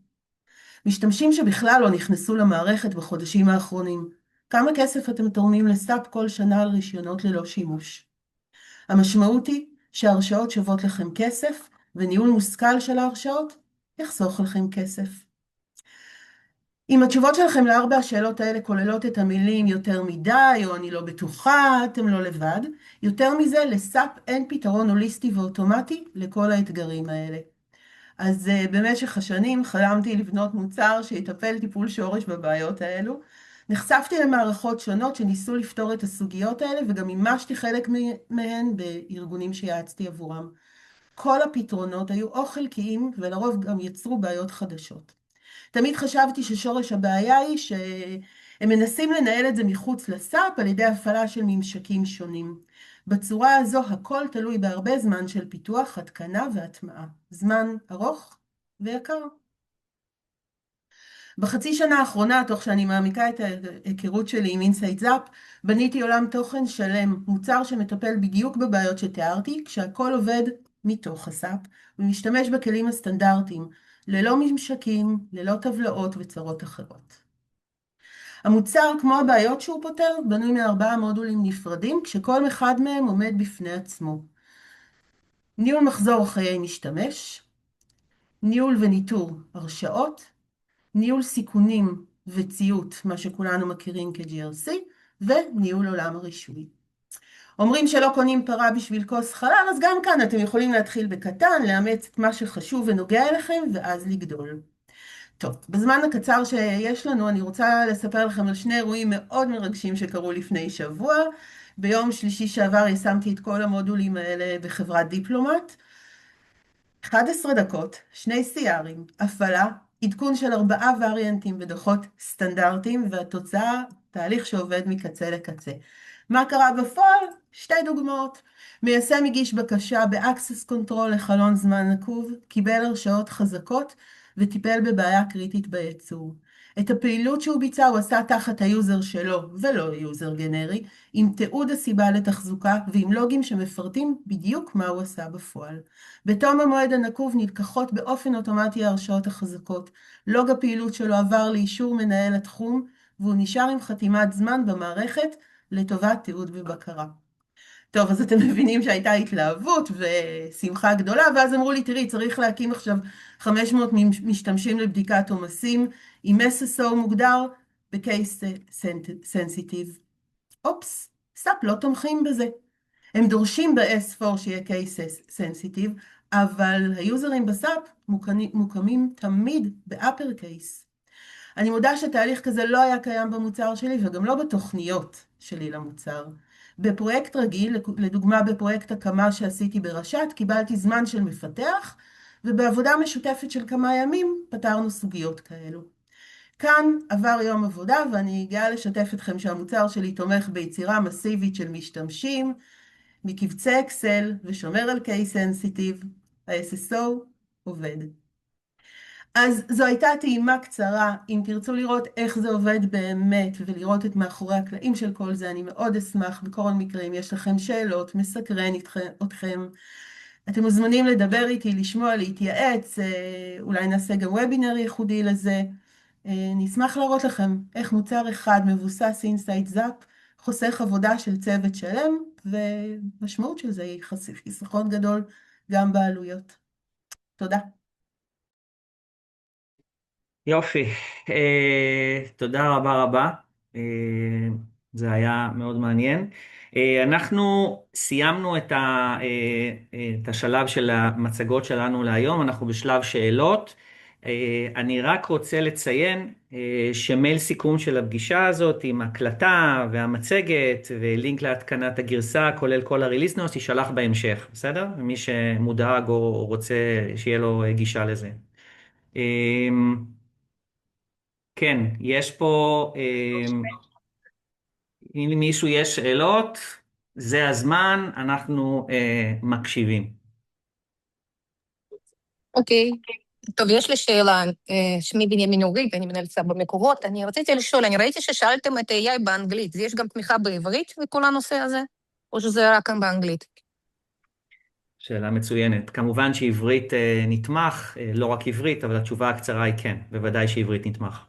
משתמשים שבכלל לא נכנסו למערכת בחודשים האחרונים, כמה כסף אתם תורמים לסאפ כל שנה על רישיונות ללא שימוש? המשמעות היא שההרשאות שוות לכם כסף, וניהול מושכל של ההרשאות יחסוך לכם כסף. אם התשובות שלכם ל4 השאלות האלה כוללות את המילים יותר מדי, או אני לא בטוחה, אתם לא לבד, יותר מזה, לסאפ אין פתרון הוליסטי ואוטומטי לכל האתגרים האלה. אז במשך השנים חלמתי לבנות מוצר שיטפל טיפול שורש בבעיות האלו. נחשפתי למערכות שונות שניסו לפתור את הסוגיות האלה, וגם מימשתי חלק מהן בארגונים שיעצתי עבורם. כל הפתרונות היו או חלקיים, ולרוב גם יצרו בעיות חדשות. תמיד חשבתי ששורש הבעיה היא שהם מנסים לנהל את זה מחוץ לסאפ על ידי הפעלה של ממשקים שונים. בצורה הזו הכל תלוי בהרבה זמן של פיתוח, התקנה והטמעה. זמן ארוך ויקר. בחצי שנה האחרונה, תוך שאני מעמיקה את ההיכרות שלי עם אינסייט זאפ, בניתי עולם תוכן שלם, מוצר שמטפל בדיוק בבעיות שתיארתי, כשהכל עובד מתוך הסאפ, ומשתמש בכלים הסטנדרטיים, ללא ממשקים, ללא טבלאות וצרות אחרות. המוצר, כמו הבעיות שהוא פותר, בנוי מ4 מודולים נפרדים, כשכל אחד מהם עומד בפני עצמו. ניהול מחזור חיי משתמש, ניהול וניטור הרשאות, ניהול סיכונים וציות, מה שכולנו מכירים כ-GRC, וניהול עולם הרישוי. אומרים שלא קונים פרה בשביל כוס חלב, אז גם כאן אתם יכולים להתחיל בקטן, לאמץ את מה שחשוב ונוגע אליכם, ואז לגדול. טוב, בזמן הקצר שיש לנו, אני רוצה לספר לכם על 2 אירועים מאוד מרגשים שקרו לפני שבוע. ביום שלישי שעבר יישמתי את כל המודולים האלה בחברת דיפלומט. 11 דקות, 2 CR'ים, הפעלה, עדכון של 4 וריאנטים ודוחות סטנדרטיים, והתוצאה, תהליך שעובד מקצה לקצה. מה קרה בפועל? שתי דוגמאות. מיישם הגיש בקשה ב-Access Control לחלון זמן נקוב, קיבל הרשאות חזקות וטיפל בבעיה קריטית בייצור. את הפעילות שהוא ביצע הוא עשה תחת היוזר שלו ולא יוזר גנרי, עם תיעוד הסיבה לתחזוקה ועם לוגים שמפרטים בדיוק מה הוא עשה בפועל. בתום המועד הנקוב נלקחות באופן אוטומטי ההרשאות החזקות. לוג הפעילות שלו עבר לאישור מנהל התחום, והוא נשאר עם חתימת זמן במערכת לטובת תיעוד ובקרה. טוב, אז אתם מבינים שהייתה התלהבות ושמחה גדולה, ואז אמרו לי, תראי, צריך להקים עכשיו 500 משתמשים לבדיקת עומסים, עם SSO מוגדר ב-Case Sensitive. אופס, סאפ לא תומכים בזה. הם דורשים ב-S4 שיהיה Case Sensitive, אבל היוזרים בסאפ מוקמים תמיד ב-Upper Case. אני מודה שתהליך כזה לא היה קיים במוצר שלי, וגם לא בתוכניות שלי למוצר. בפרויקט רגיל, לדוגמה בפרויקט הקמה שעשיתי ברשת, קיבלתי זמן של מפתח, ובעבודה משותפת של כמה ימים פתרנו סוגיות כאלו. כאן עבר יום עבודה, ואני גאה לשתף אתכם שהמוצר שלי תומך ביצירה מסיבית של משתמשים, מקבצי אקסל ושומר על Case Sensitive, ה-SSO עובד. אז זו הייתה טעימה קצרה. אם תרצו לראות איך זה עובד באמת ולראות את מאחורי הקלעים של כל זה, אני מאוד אשמח. בכל מקרה, אם יש לכם שאלות, מסקרן אתכם, אתם מוזמנים לדבר איתי, לשמוע, להתייעץ, אולי נעשה גם וובינר ייחודי לזה. נשמח להראות לכם איך מוצר אחד מבוסס אינסייט זאפ חוסך עבודה של צוות שלם, ומשמעות של זה היא חיסכון גדול גם בעלויות. תודה.
יופי, תודה רבה רבה, זה היה מאוד מעניין. אנחנו סיימנו את השלב של המצגות שלנו להיום, אנחנו בשלב שאלות. אני רק רוצה לציין שמייל סיכום של הפגישה הזאת עם הקלטה והמצגת ולינק להתקנת הגרסה, כולל כל הריליס נוטס, יישלח בהמשך, בסדר? מי שמודאג או רוצה שיהיה לו גישה לזה. כן, יש פה, אם למישהו יש שאלות, זה הזמן, אנחנו מקשיבים.
אוקיי. טוב, יש לי שאלה. שמי בנימין אוריק, אני מנהלת במקורות. אני רציתי לשאול, אני ראיתי ששאלתם את AI באנגלית. יש גם תמיכה בעברית בכל הנושא הזה? או שזה רק באנגלית?
שאלה מצוינת. כמובן שעברית נתמך, לא רק עברית, אבל התשובה הקצרה היא כן, בוודאי שעברית נתמך.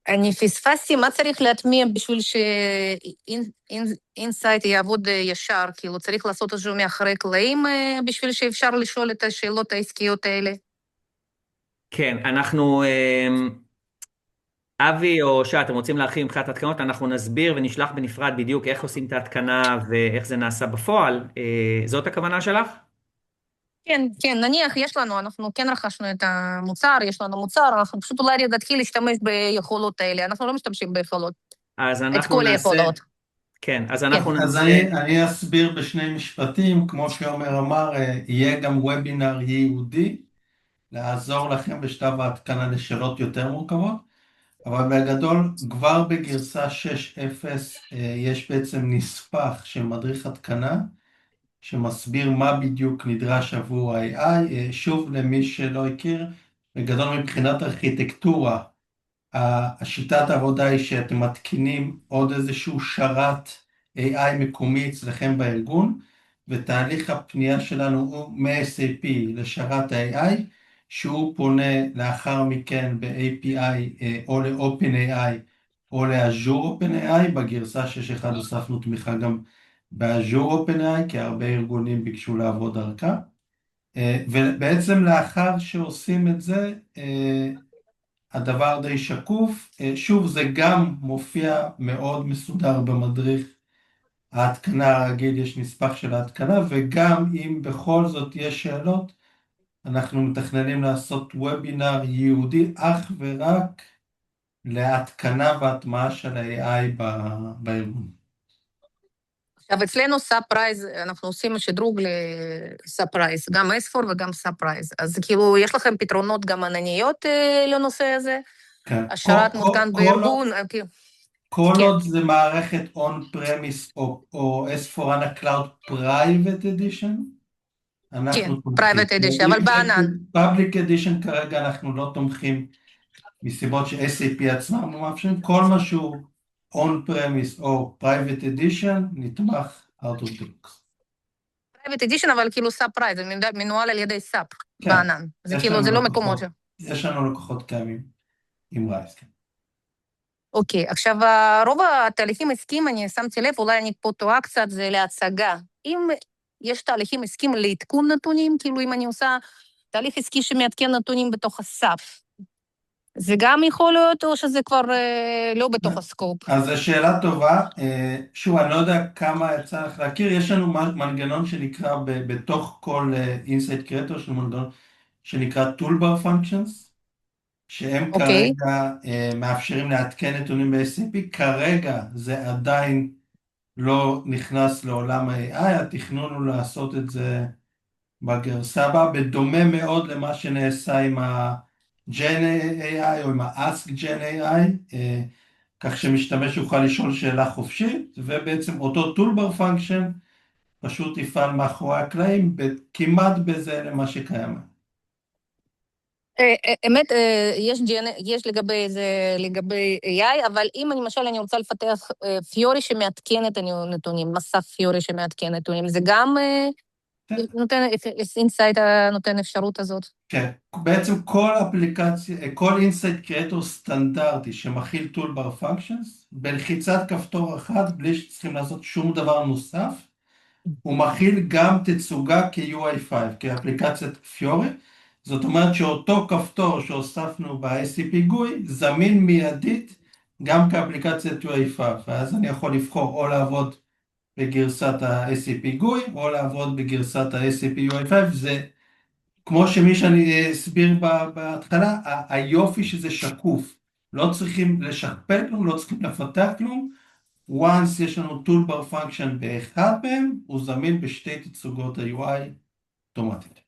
אני פספסתי, מה צריך להטמיע בשביל שאינסייט יעבוד ישר? כאילו, צריך לעשות איזשהו מאחורי קלעים בשביל שאפשר לשאול את השאלות העסקיות האלה?
כן, אנחנו, אבי או שי, אתם רוצים להרחיב מבחינת התקנות, אנחנו נסביר ונשלח בנפרד בדיוק איך עושים את ההתקנה ואיך זה נעשה בפועל. זאת הכוונה שלך?
כן, כן, נניח יש לנו, אנחנו כן רכשנו את המוצר, יש לנו מוצר, אנחנו פשוט אולי נתחיל להשתמש ביכולות האלה, אנחנו לא משתמשים ביכולות,
אז
את
אנחנו
כל
נעשה...
היכולות.
כן, אז אנחנו
אז
נעשה...
אני אסביר בשני משפטים, כמו שעומר אמר, יהיה גם וובינר ייעודי, לעזור לכם בשלב ההתקנה לשאלות יותר מורכבות, אבל בגדול כבר בגרסה 6.0 יש בעצם נספח של מדריך התקנה, שמסביר מה בדיוק נדרש עבור ה-AI. שוב, למי שלא הכיר, בגדול מבחינת ארכיטקטורה, השיטת העבודה היא שאתם מתקינים עוד איזשהו שרת AI מקומי אצלכם בארגון, ותהליך הפנייה שלנו הוא מ-SAP לשרת ה-AI, שהוא פונה לאחר מכן ב-API או ל-OpenAI או ל-Azure OpenAI. בגרסה 6.1 הוספנו תמיכה גם ב-Azure OpenAI, כי הרבה ארגונים ביקשו לעבוד דרכה. ובעצם לאחר שעושים את זה, הדבר די שקוף. שוב, זה גם מופיע מאוד מסודר במדריך ההתקנה הרגיל, יש נספח של ההתקנה, וגם אם בכל זאת יש שאלות, אנחנו מתכננים לעשות וובינר ייעודי אך ורק להתקנה והטמעה של ה-AI בארגון.
עכשיו, אצלנו סאפרייז, אנחנו עושים שדרוג לסאפרייז, גם S4 וגם סאפרייז. אז כאילו, יש לכם פתרונות גם ענניות לנושא הזה?
כן.
השרת מותקן בארגון?
כל
כן,
עוד זה מערכת on-premise או S4HANA Cloud Private Edition,
כן,
אנחנו תומכים.
private edition, אבל
אם זה
בענן.
Public Edition כרגע אנחנו לא תומכים מסיבות ש-SAP עצמם לא מאפשרים, כל מה שהוא on-premise או private edition נתמך out of the box.
private edition, אבל כאילו סאב פרייז, זה מנוהל על ידי סאב
כן,
בענן. זה כאילו, זה לא מקומות שם.
יש לנו לקוחות קיימים עם רייס, כן.
אוקיי, עכשיו רוב התהליכים עסקיים, אני שמתי לב, אולי אני פה טועה קצת, זה להצגה. אם יש תהליכים עסקיים לעדכון נתונים, כאילו אם אני עושה תהליך עסקי שמעדכן נתונים בתוך הסף, זה גם יכול להיות, או שזה כבר לא בתוך הסקופ?
אז זו שאלה טובה. שוב, אני לא יודע כמה יצא לך להכיר, יש לנו מנגנון שנקרא בתוך כל Insight Creator, יש לנו מנגנון שנקרא Toolbar Functions, שהם
אוקיי.
כרגע מאפשרים לעדכן נתונים ב-SAP, כרגע זה עדיין לא נכנס לעולם ה-AI, התכנון הוא לעשות את זה בגרסה הבאה, בדומה מאוד למה שנעשה עם ה-Gen AI או עם ה-Ask Gen AI, כך שמשתמש יוכל לשאול שאלה חופשית, ובעצם אותו toolbar function פשוט יפעל מאחורי הקלעים, כמעט בזה למה שקיים.
אמת, יש לגבי זה, לגבי AI, אבל אם למשל אני רוצה לפתח פיורי שמעדכן את הנתונים, מסך פיורי שמעדכן נתונים, זה גם נותן, אינסייט נותן אפשרות הזאת.
כן, בעצם כל אפליקציה, כל Insight Creator סטנדרטי שמכיל toolbar functions, בלחיצת כפתור אחד, בלי שצריכים לעשות שום דבר נוסף, הוא מכיל גם תצוגה כ-UI5, כאפליקציית פיורי, זאת אומרת שאותו כפתור שהוספנו ב-SAP GUI, זמין מיידית גם כאפליקציית UI5, ואז אני יכול לבחור או לעבוד בגרסת ה-SAP GUI, או לעבוד בגרסת ה-SAP UI5, זה כמו שמי שאני אסביר בהתחלה, היופי שזה שקוף, לא צריכים לשכפל כלום, לא צריכים לפתח כלום, once יש לנו toolbar function באחד מהם, הוא זמין בשתי תצוגות ה-UI אוטומטית.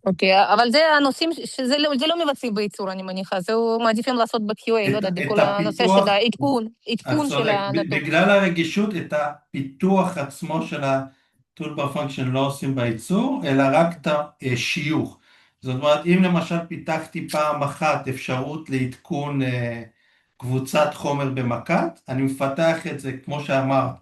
אוקיי, אבל זה הנושאים שזה לא מבצעים בייצור, אני מניחה, זהו מעדיפים לעשות ב-QA, לא יודעת, בכל הנושא של העדכון, עדכון של הנתון.
בגלל הרגישות, את הפיתוח עצמו של ה-toolbar function לא עושים בייצור, אלא רק את השיוך. זאת אומרת, אם למשל פיתחתי פעם אחת אפשרות לעדכון קבוצת חומר במקת, אני מפתח את זה, כמו שאמרת,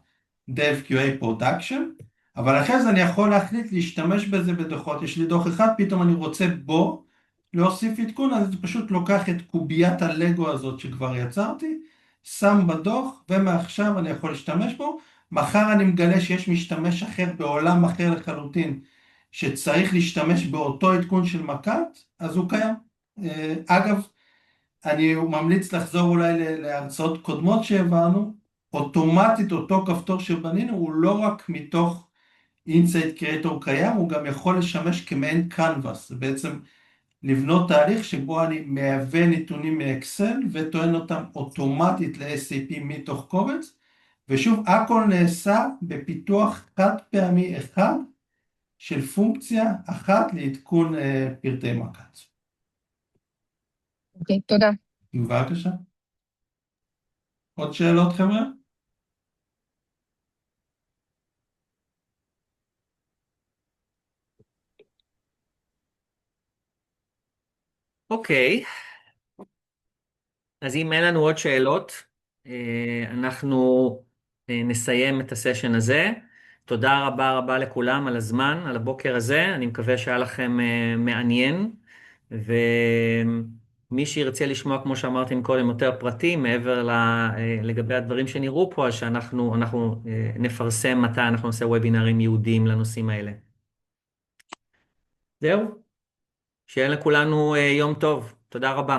Dev QA Production, אבל אחרי זה אני יכול להחליט להשתמש בזה בדוחות. יש לי דוח אחד, פתאום אני רוצה בו להוסיף עדכון, אז אני פשוט לוקח את קוביית הלגו הזאת שכבר יצרתי, שם בדוח, ומעכשיו אני יכול להשתמש בו. מחר אני מגלה שיש משתמש אחר בעולם אחר לחלוטין, שצריך להשתמש באותו עדכון של מקת, אז הוא קיים. אגב, אני ממליץ לחזור אולי להרצאות קודמות שהעברנו, אוטומטית אותו כפתור שבנינו הוא לא רק מתוך Insight Creator קיים, הוא גם יכול לשמש כמעין קנבס, זה בעצם לבנות תהליך שבו אני מהווה נתונים מאקסל וטוען אותם אוטומטית ל-SAP מתוך קובץ, ושוב הכל נעשה בפיתוח חד פעמי אחד של פונקציה אחת לעדכון פרטי מקת.
אוקיי, תודה.
בבקשה. עוד שאלות חבר'ה?
אוקיי, אז אם אין לנו עוד שאלות, אנחנו נסיים את הסשן הזה. תודה רבה רבה לכולם על הזמן, על הבוקר הזה. אני מקווה שהיה לכם מעניין, ומי שירצה לשמוע, כמו שאמרתי קודם, יותר פרטים, מעבר לגבי הדברים שנראו פה, אז שאנחנו נפרסם מתי אנחנו נעשה וובינרים ייעודיים לנושאים האלה. זהו, שיהיה לכולנו יום טוב. תודה רבה.